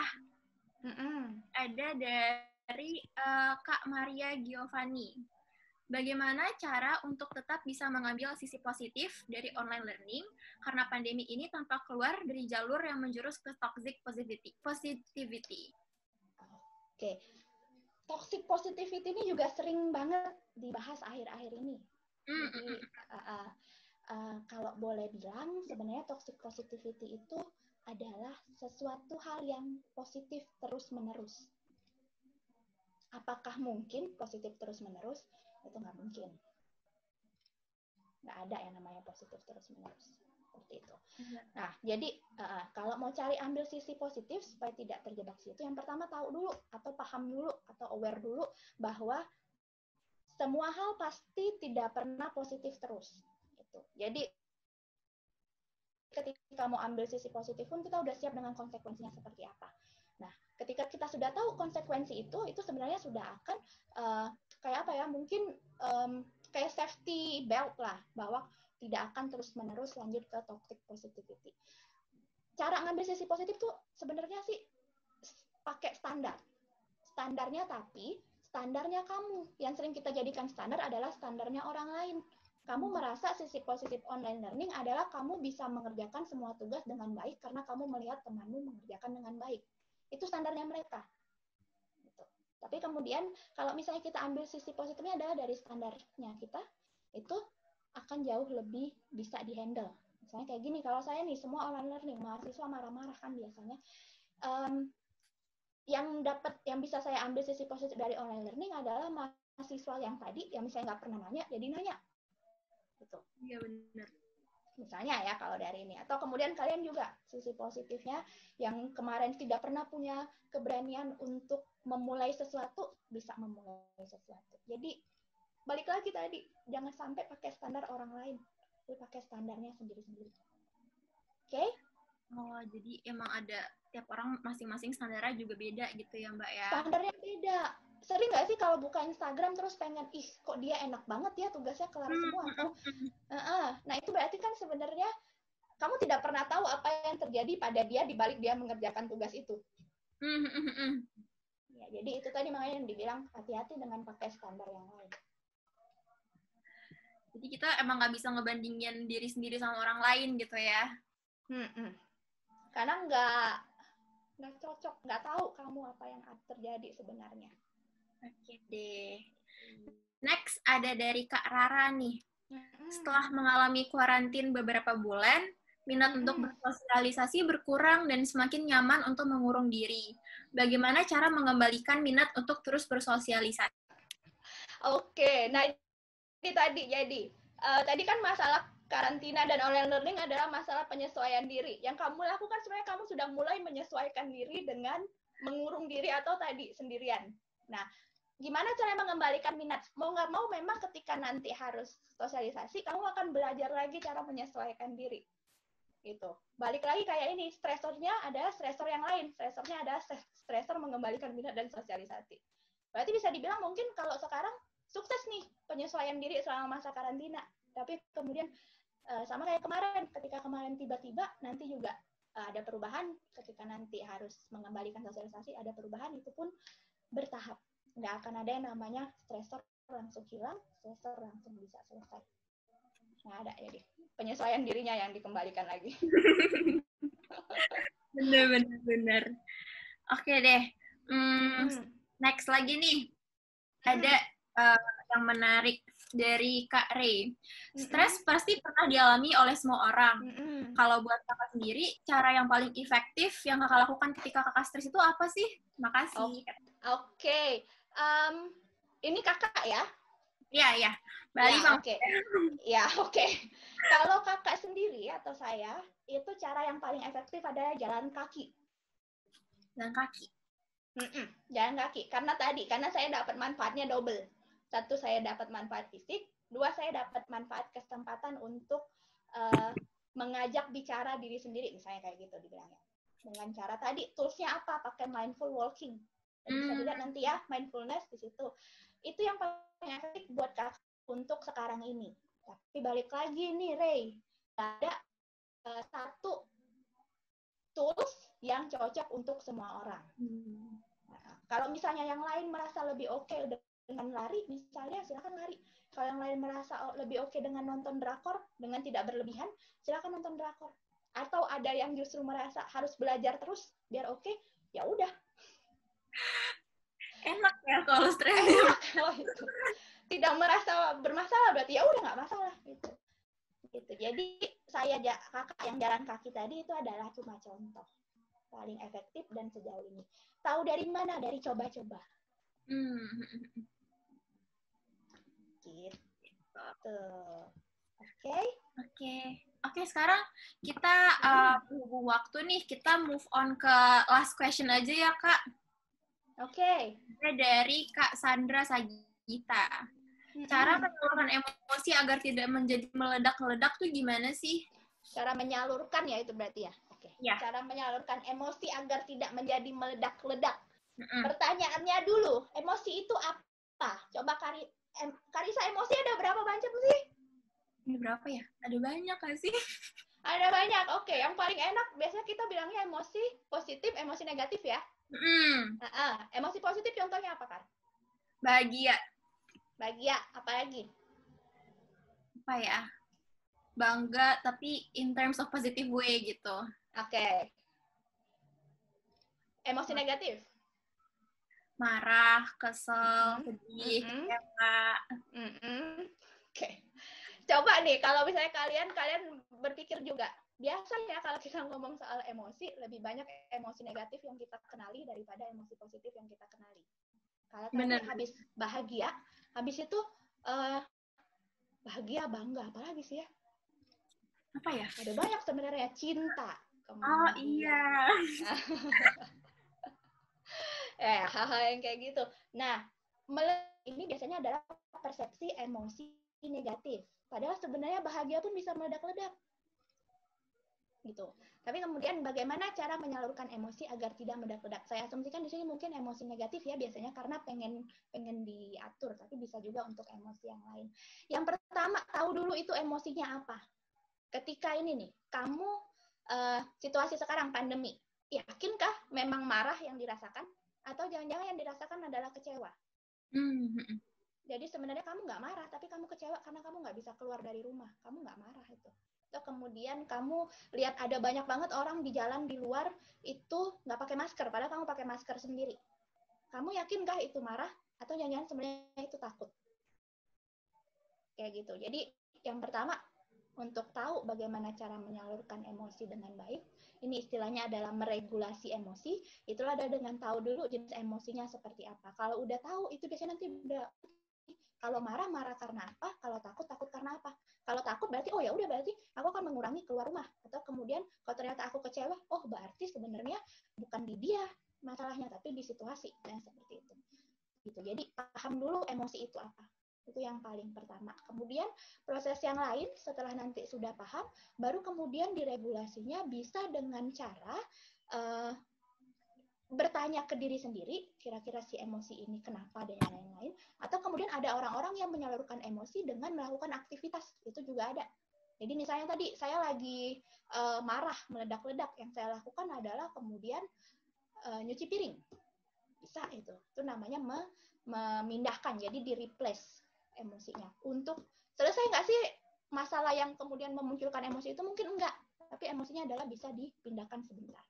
Ada dari Kak Maria Giovanni. Bagaimana cara untuk tetap bisa mengambil sisi positif dari online learning karena pandemi ini tanpa keluar dari jalur yang menjurus ke toxic positivity? Oke. Toxic positivity ini juga sering banget dibahas akhir-akhir ini. Jadi, kalau boleh bilang, sebenarnya toxic positivity itu adalah sesuatu hal yang positif terus-menerus. Apakah mungkin positif terus-menerus? Itu nggak mungkin. Nggak ada yang namanya positif terus-menerus. Seperti itu. Nah, jadi kalau mau cari ambil sisi positif supaya tidak terjebak situ, yang pertama tahu dulu, atau paham dulu, atau aware dulu bahwa semua hal pasti tidak pernah positif terus. Gitu. Jadi, ketika mau ambil sisi positif pun kita udah siap dengan konsekuensinya seperti apa. Nah, ketika kita sudah tahu konsekuensi itu sebenarnya sudah akan kayak apa ya, mungkin kayak safety belt lah, bahwa tidak akan terus-menerus lanjut ke toxic positivity. Cara ngambil sisi positif tuh sebenarnya sih pakai standar. Standarnya tapi standarnya kamu. Yang sering kita jadikan standar adalah standarnya orang lain. Kamu merasa sisi positif online learning adalah kamu bisa mengerjakan semua tugas dengan baik karena kamu melihat temanmu mengerjakan dengan baik. Itu standarnya mereka. Gitu. Tapi kemudian kalau misalnya kita ambil sisi positifnya adalah dari standarnya kita, itu akan jauh lebih bisa dihandle. Misalnya kayak gini, kalau saya nih semua online learning, mahasiswa marah-marah kan biasanya. Yang bisa saya ambil sisi positif dari online learning adalah mahasiswa yang tadi, yang misalnya nggak pernah nanya, jadi nanya. Gitu. Iya benar. Misalnya ya kalau dari ini. Atau kemudian kalian juga sisi positifnya yang kemarin tidak pernah punya keberanian untuk memulai sesuatu, bisa memulai sesuatu. Jadi balik lagi tadi, jangan sampai pakai standar orang lain, tapi pakai standarnya sendiri-sendiri. Oke? Oh, jadi emang ada tiap orang masing-masing standarnya juga beda gitu ya, Mbak ya? Standarnya beda. Sering nggak sih kalau buka Instagram terus pengen, kok dia enak banget ya tugasnya kelar semua, atau nah itu berarti kan sebenarnya kamu tidak pernah tahu apa yang terjadi pada dia di balik dia mengerjakan tugas itu. Ya, jadi itu tadi makanya yang dibilang hati-hati dengan pakai standar yang lain. Jadi kita emang nggak bisa ngebandingin diri sendiri sama orang lain gitu ya? Karena nggak cocok, nggak tahu kamu apa yang terjadi sebenarnya. Oke deh. Next ada dari Kak Rara nih. Setelah mengalami kuarantin beberapa bulan, minat untuk bersosialisasi berkurang dan semakin nyaman untuk mengurung diri. Bagaimana cara mengembalikan minat untuk terus bersosialisasi? Oke, nah ini tadi jadi. Tadi kan masalah karantina dan online learning adalah masalah penyesuaian diri. Yang kamu lakukan sebenarnya kamu sudah mulai menyesuaikan diri dengan mengurung diri atau tadi sendirian. Nah, gimana cara mengembalikan minat? Mau nggak mau memang ketika nanti harus sosialisasi, kamu akan belajar lagi cara menyesuaikan diri. Gitu. Balik lagi kayak ini, stresornya adalah stresor yang lain. Stresornya adalah stresor mengembalikan minat dan sosialisasi. Berarti bisa dibilang mungkin kalau sekarang sukses nih penyesuaian diri selama masa karantina. Tapi kemudian sama kayak kemarin, ketika kemarin tiba-tiba nanti juga ada perubahan, ketika nanti harus mengembalikan sosialisasi ada perubahan, itu pun bertahap. Nggak akan ada yang namanya stresor langsung hilang, stresor langsung bisa selesai. Nggak ada, jadi penyesuaian dirinya yang dikembalikan lagi. Bener. Oke deh. Next lagi nih. Ada yang menarik dari Kak Ray. Stres pasti pernah dialami oleh semua orang. Kalau buat kakak sendiri, cara yang paling efektif yang kakak lakukan ketika kakak stres itu apa sih? Makasih. Oke. Ini kakak ya? Iya. Bali Ya, sama oke. Ya, oke. Kalau kakak sendiri atau saya, itu cara yang paling efektif adalah jalan kaki. jalan kaki. Jalan kaki. Karena saya dapat manfaatnya double. Satu, saya dapat manfaat fisik. Dua, saya dapat manfaat kesempatan untuk mengajak bicara diri sendiri. Misalnya kayak gitu dibilangnya. Dengan cara tadi, toolsnya apa? Pakai mindful walking. Bisa dilihat nanti ya, mindfulness di situ. Itu yang paling efektif buat kakak untuk sekarang ini. Tapi balik lagi nih, Ray. Ada satu tools yang cocok untuk semua orang. Nah, kalau misalnya yang lain merasa lebih oke dengan lari, misalnya silakan lari. Kalau yang lain merasa lebih oke dengan nonton drakor dengan tidak berlebihan, silakan nonton drakor. Atau ada yang justru merasa harus belajar terus biar oke, ya udah. Enak ya kalau stres. Enak kalau itu. Tidak merasa bermasalah berarti ya udah nggak masalah gitu. Jadi kakak yang jalan kaki tadi itu adalah cuma contoh paling efektif dan sejauh ini. Tahu dari mana? Dari coba-coba. Gitu. Oke, sekarang kita berhubung waktu nih, kita move on ke last question aja ya, Kak. Oke. Dari Kak Sandra Sagita. Cara menyalurkan emosi agar tidak menjadi meledak-ledak tuh gimana sih? Cara menyalurkan ya itu berarti ya? Oke. Ya. Cara menyalurkan emosi agar tidak menjadi meledak-ledak. Pertanyaannya dulu, emosi itu apa? Coba Karisa, emosi ada berapa macam sih? Ini berapa ya? Ada banyak kan sih? Ada banyak. Oke, yang paling enak biasanya kita bilangnya emosi positif, emosi negatif ya. Emosi positif contohnya apa, Kak? Bahagia. Apa lagi? Apa ya? Bangga, tapi in terms of positive way gitu. Oke. Emosi negatif? Marah, kesel, sedih, kecewa. Oke. Coba nih, kalau misalnya kalian berpikir juga, biasanya kalau kita ngomong soal emosi, lebih banyak emosi negatif yang kita kenali daripada emosi positif yang kita kenali. Kalau tadi habis bahagia, habis itu bahagia, bangga, apalagi sih ya? Apa ya? Ada banyak sebenarnya, cinta. Oh iya. Hal-hal yang kayak gitu. Nah, ini biasanya adalah persepsi emosi negatif. Padahal sebenarnya bahagia pun bisa meledak-ledak. Gitu. Tapi kemudian bagaimana cara menyalurkan emosi agar tidak meledak-ledak? Saya asumsikan di sini mungkin emosi negatif ya biasanya karena pengen diatur, tapi bisa juga untuk emosi yang lain. Yang pertama, tahu dulu itu emosinya apa. Ketika ini nih, kamu situasi sekarang pandemi, yakinkah memang marah yang dirasakan? Atau jangan-jangan yang dirasakan adalah kecewa? Jadi sebenarnya kamu nggak marah, tapi kamu kecewa karena kamu nggak bisa keluar dari rumah. Kamu nggak marah itu. Atau kemudian kamu lihat ada banyak banget orang di jalan di luar itu nggak pakai masker, padahal kamu pakai masker sendiri. Kamu yakinkah itu marah? Atau jangan-jangan sebenarnya itu takut? Kayak gitu. Jadi yang pertama, untuk tahu bagaimana cara menyalurkan emosi dengan baik, ini istilahnya adalah meregulasi emosi, itulah ada dengan tahu dulu jenis emosinya seperti apa. Kalau udah tahu, itu biasanya nanti udah, kalau marah karena apa, kalau takut karena apa. Kalau takut berarti, oh ya udah berarti aku akan mengurangi keluar rumah. Atau kemudian kalau ternyata aku kecewa, oh berarti sebenarnya bukan di dia masalahnya, tapi di situasi. Dan seperti itu. Gitu. Jadi paham dulu emosi itu apa. Itu yang paling pertama. Kemudian proses yang lain setelah nanti sudah paham, baru kemudian diregulasinya bisa dengan cara bertanya ke diri sendiri, kira-kira si emosi ini kenapa dan yang lain-lain. Atau kemudian ada orang-orang yang menyalurkan emosi dengan melakukan aktivitas, itu juga ada. Jadi misalnya tadi saya lagi marah, meledak-ledak, yang saya lakukan adalah kemudian nyuci piring. Bisa itu namanya memindahkan, jadi di-replace emosinya. Untuk selesai nggak sih masalah yang kemudian memunculkan emosi itu? Mungkin enggak, tapi emosinya adalah bisa dipindahkan sebentar.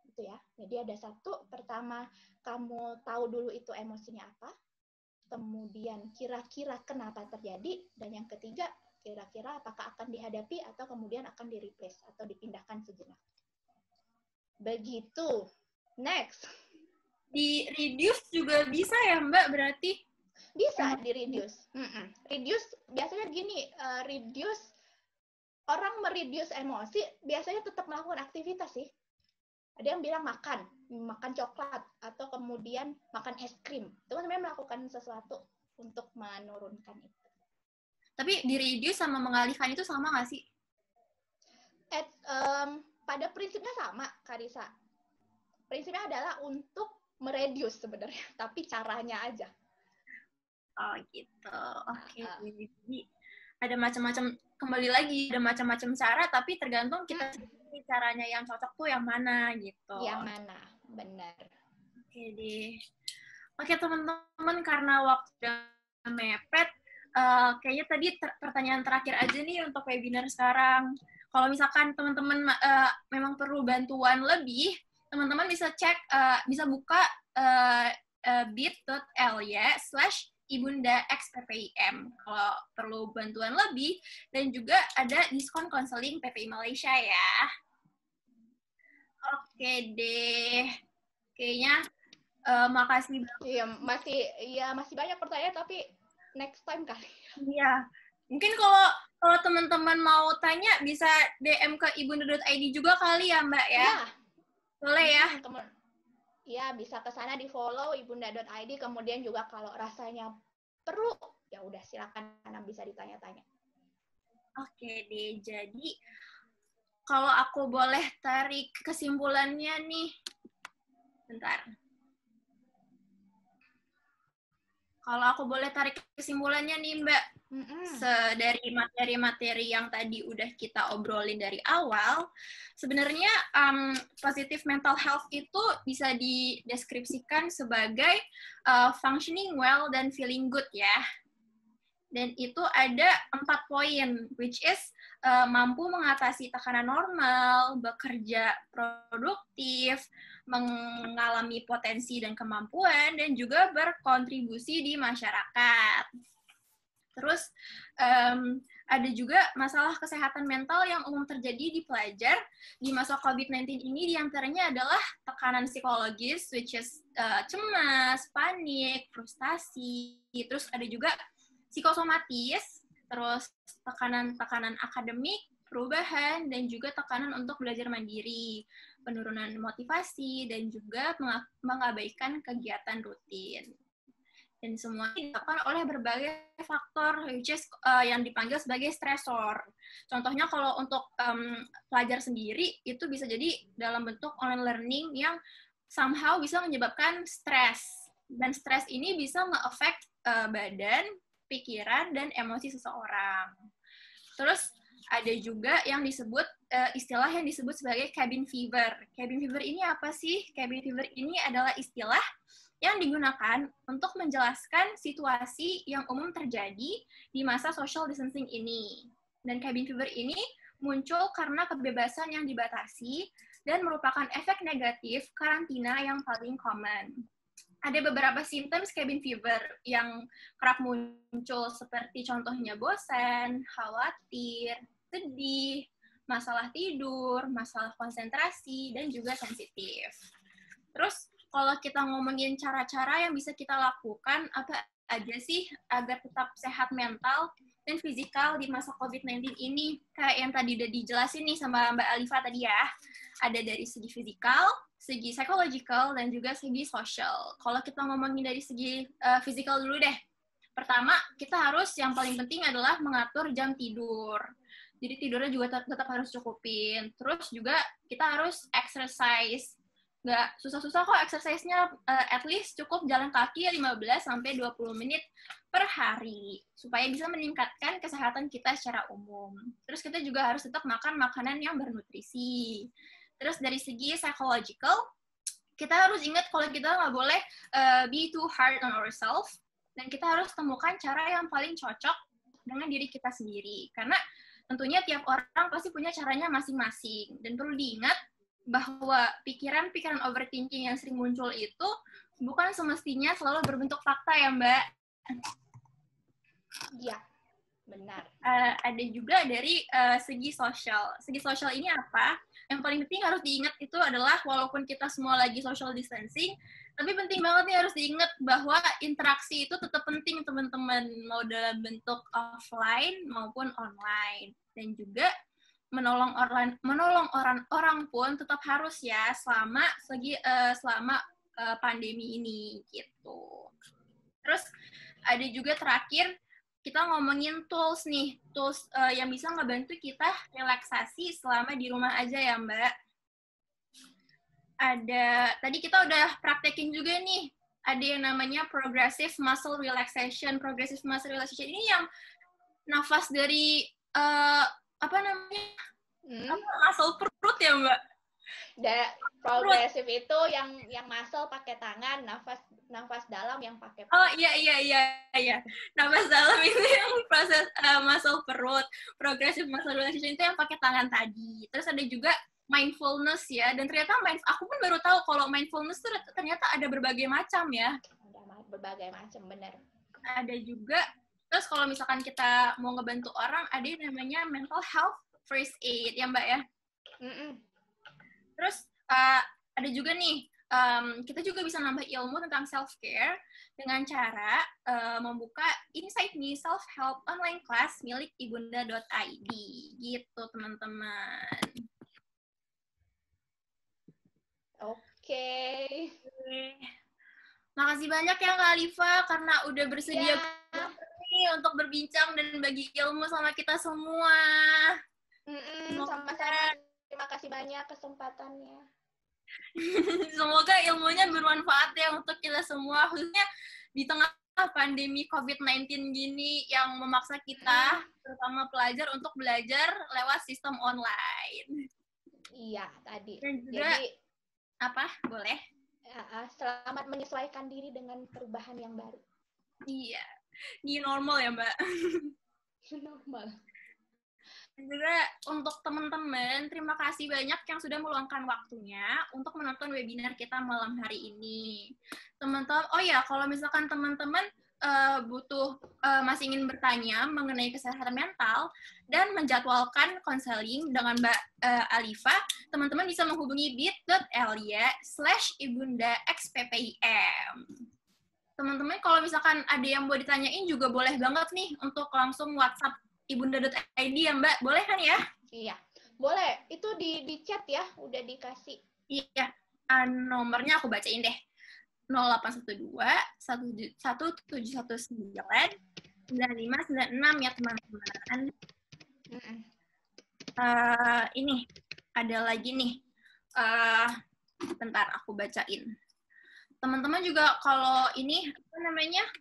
Itu ya. Jadi ada satu, pertama kamu tahu dulu itu emosinya apa, kemudian kira-kira kenapa terjadi, dan yang ketiga kira-kira apakah akan dihadapi atau kemudian akan di-replace atau dipindahkan sejenak. Begitu. Next. di reduce juga bisa ya Mbak berarti? Bisa di reduce. Reduce biasanya gini, reduce orang mereduce emosi biasanya tetap melakukan aktivitas sih. Ada yang bilang makan coklat atau kemudian makan es krim. Itu kan sebenarnya melakukan sesuatu untuk menurunkan itu. Tapi di reduce sama mengalihkan itu sama nggak sih? Pada prinsipnya sama, Karisa. Prinsipnya adalah untuk mereduce sebenarnya, tapi caranya aja. Oh gitu, oke. Jadi ada macam-macam, kembali lagi ada macam-macam cara, tapi tergantung kita sendiri caranya yang cocok tuh yang mana gitu. Yang mana, benar. Oke deh. Oke teman-teman, karena waktu udah mepet, kayaknya tadi pertanyaan terakhir aja nih untuk webinar sekarang. Kalau misalkan teman-teman memang perlu bantuan lebih, teman-teman bisa cek, bisa buka bit.ly/Ibunda XPPIM kalau perlu bantuan lebih, dan juga ada diskon konseling PPI Malaysia ya. Oke deh, kayaknya makasih banget. Masih banyak pertanyaan tapi next time kali. Iya, mungkin kalau teman-teman mau tanya bisa DM ke ibunda.id juga kali ya Mbak ya. Boleh ya? Ya, bisa ke sana di follow ibunda.id, kemudian juga kalau rasanya perlu, ya udah silakan bisa ditanya-tanya. Oke deh, jadi kalau aku boleh tarik kesimpulannya nih. Bentar. Kalau aku boleh tarik kesimpulannya nih Mbak, dari materi-materi yang tadi udah kita obrolin dari awal, sebenarnya positive mental health itu bisa dideskripsikan sebagai functioning well dan feeling good ya. Dan itu ada 4 poin, which is mampu mengatasi tekanan normal, bekerja produktif, mengalami potensi dan kemampuan, dan juga berkontribusi di masyarakat. Terus ada juga masalah kesehatan mental yang umum terjadi di pelajar di masa COVID-19 ini, diantaranya adalah tekanan psikologis, which is cemas, panik, frustasi, terus ada juga psikosomatis, terus tekanan akademik, perubahan, dan juga tekanan untuk belajar mandiri, penurunan motivasi, dan juga mengabaikan kegiatan rutin. Dan semua disebabkan oleh berbagai faktor, which is yang dipanggil sebagai stresor. Contohnya kalau untuk pelajar sendiri, itu bisa jadi dalam bentuk online learning yang somehow bisa menyebabkan stres. Dan stres ini bisa nge-affect badan, pikiran, dan emosi seseorang. Terus ada juga yang disebut, istilah yang disebut sebagai cabin fever. Cabin fever ini apa sih? Cabin fever ini adalah istilah yang digunakan untuk menjelaskan situasi yang umum terjadi di masa social distancing ini. Dan cabin fever ini muncul karena kebebasan yang dibatasi dan merupakan efek negatif karantina yang paling common. Ada beberapa simptoms cabin fever yang kerap muncul seperti contohnya bosan, khawatir, sedih, masalah tidur, masalah konsentrasi, dan juga sensitif. Terus kalau kita ngomongin cara-cara yang bisa kita lakukan, apa aja sih agar tetap sehat mental dan fisikal di masa COVID-19 ini? Kayak yang tadi udah dijelasin nih sama Mbak Alifa tadi ya. Ada dari segi fisikal, segi psychological, dan juga segi social. Kalau kita ngomongin dari segi fisikal dulu deh. Pertama, kita harus, yang paling penting adalah mengatur jam tidur. Jadi tidurnya juga tetap harus cukupin. Terus juga kita harus exercise. Nggak susah-susah kok exercise-nya, at least cukup jalan kaki 15-20 menit per hari, supaya bisa meningkatkan kesehatan kita secara umum. Terus kita juga harus tetap makan makanan yang bernutrisi. Terus dari segi psychological, kita harus ingat kalau kita nggak boleh be too hard on ourselves, dan kita harus temukan cara yang paling cocok dengan diri kita sendiri. Karena tentunya tiap orang pasti punya caranya masing-masing, dan perlu diingat bahwa pikiran-pikiran overthinking yang sering muncul itu bukan semestinya selalu berbentuk fakta ya, Mbak? Iya, Benar. Ada juga dari segi sosial. Segi sosial ini apa? Yang paling penting harus diingat itu adalah walaupun kita semua lagi social distancing, tapi penting banget nih harus diingat bahwa interaksi itu tetap penting teman-teman, mau dalam bentuk offline maupun online. Dan juga menolong orang pun tetap harus ya selama pandemi ini gitu. Terus ada juga terakhir kita ngomongin tools nih, tools yang bisa ngebantu kita relaksasi selama di rumah aja ya Mbak. Tadi kita udah praktekin juga nih, ada yang namanya progressive muscle relaxation. Progressive muscle relaxation ini yang nafas dari muscle perut ya Mbak? Progresif itu yang muscle pakai tangan, nafas dalam yang pakai perut. Oh iya. Nafas dalam itu yang proses muscle perut. Progressive muscle relaxation itu yang pakai tangan tadi. Terus ada juga mindfulness ya. Dan ternyata aku pun baru tahu kalau mindfulness itu ternyata ada berbagai macam ya. Ada berbagai macam, benar. Ada juga. Terus kalau misalkan kita mau ngebantu orang, ada yang namanya mental health first aid ya Mbak ya. Terus ada juga nih, kita juga bisa nambah ilmu tentang self-care dengan cara membuka Insight Me Self-Help online class milik ibunda.id. Gitu, teman-teman. Oke. Makasih banyak ya Kak Alifa karena udah bersedia untuk berbincang dan bagi ilmu sama kita semua. Sama-sama. Terima kasih banyak kesempatannya. Semoga ilmunya bermanfaat ya untuk kita semua, khususnya di tengah pandemi COVID-19 gini yang memaksa kita, terutama pelajar, untuk belajar lewat sistem online. Iya, tadi. Dan juga, jadi, apa? Boleh? Selamat menyesuaikan diri dengan perubahan yang baru. Iya. New normal ya, Mbak? Normal. Juga untuk teman-teman, terima kasih banyak yang sudah meluangkan waktunya untuk menonton webinar kita malam hari ini. Teman-teman, oh ya, kalau misalkan teman-teman masih ingin bertanya mengenai kesehatan mental dan menjadwalkan konseling dengan Mbak Alifa, teman-teman bisa menghubungi bit.ly/ibunda_xppim. Teman-teman, kalau misalkan ada yang mau ditanyain juga boleh banget nih untuk langsung WhatsApp ibunda.id ya Mbak, boleh kan ya? Iya, boleh. Itu di chat ya, udah dikasih. Iya, nomornya aku bacain deh. 0812 1719 9596 ya teman-teman. Ini ada lagi nih. Bentar aku bacain. Teman-teman juga kalau ini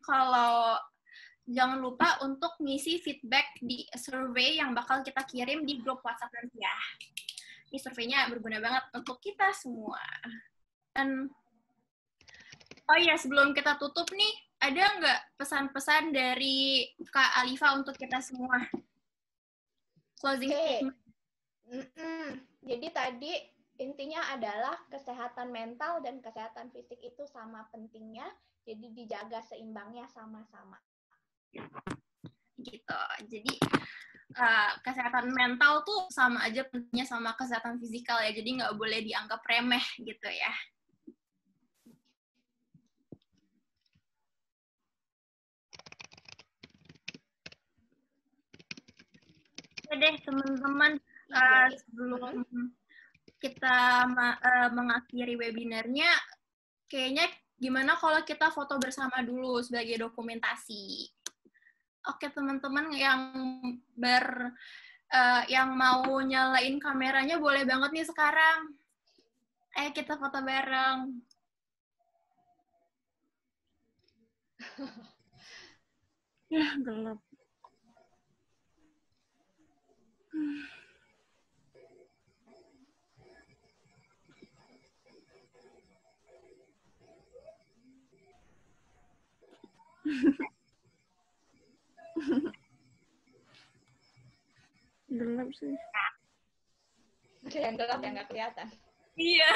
kalau jangan lupa untuk ngisi feedback di survei yang bakal kita kirim di grup WhatsApp nanti ya. Ini surveinya berguna banget untuk kita semua. Dan oh iya, sebelum kita tutup nih, ada nggak pesan-pesan dari Kak Alifa untuk kita semua? Closing statement. Jadi tadi intinya adalah kesehatan mental dan kesehatan fisik itu sama pentingnya, jadi dijaga seimbangnya sama-sama. Gitu. Jadi kesehatan mental tuh sama aja pentingnya sama kesehatan fisikal ya, jadi nggak boleh dianggap remeh gitu ya. Oke deh teman-teman, sebelum kita mengakhiri webinarnya, kayaknya gimana kalau kita foto bersama dulu sebagai dokumentasi. Oke teman-teman yang mau nyalain kameranya boleh banget nih sekarang. Ayo kita foto bareng. Ya, gelap. Gelap sih. Ada yang gelap yang nggak kelihatan. Iya.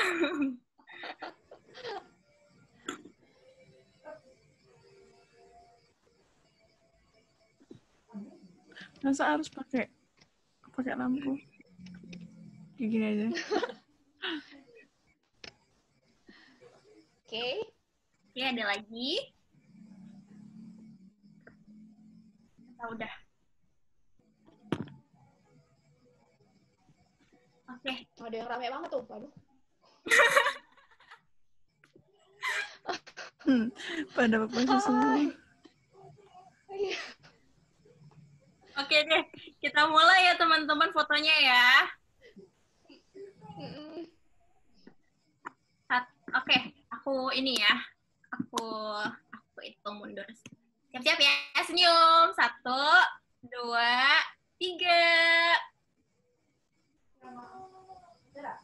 Masa harus pakai lampu? Kayak gini aja. Oke. Oke, ada lagi? Udah. Oke. Ada yang rame banget tuh. Waduh. Pada posisi semua. Oke deh, kita mulai ya teman-teman fotonya ya. Oke, aku ini ya. Aku hitung mundur. Siap-siap ya, senyum. 1, 2, 3.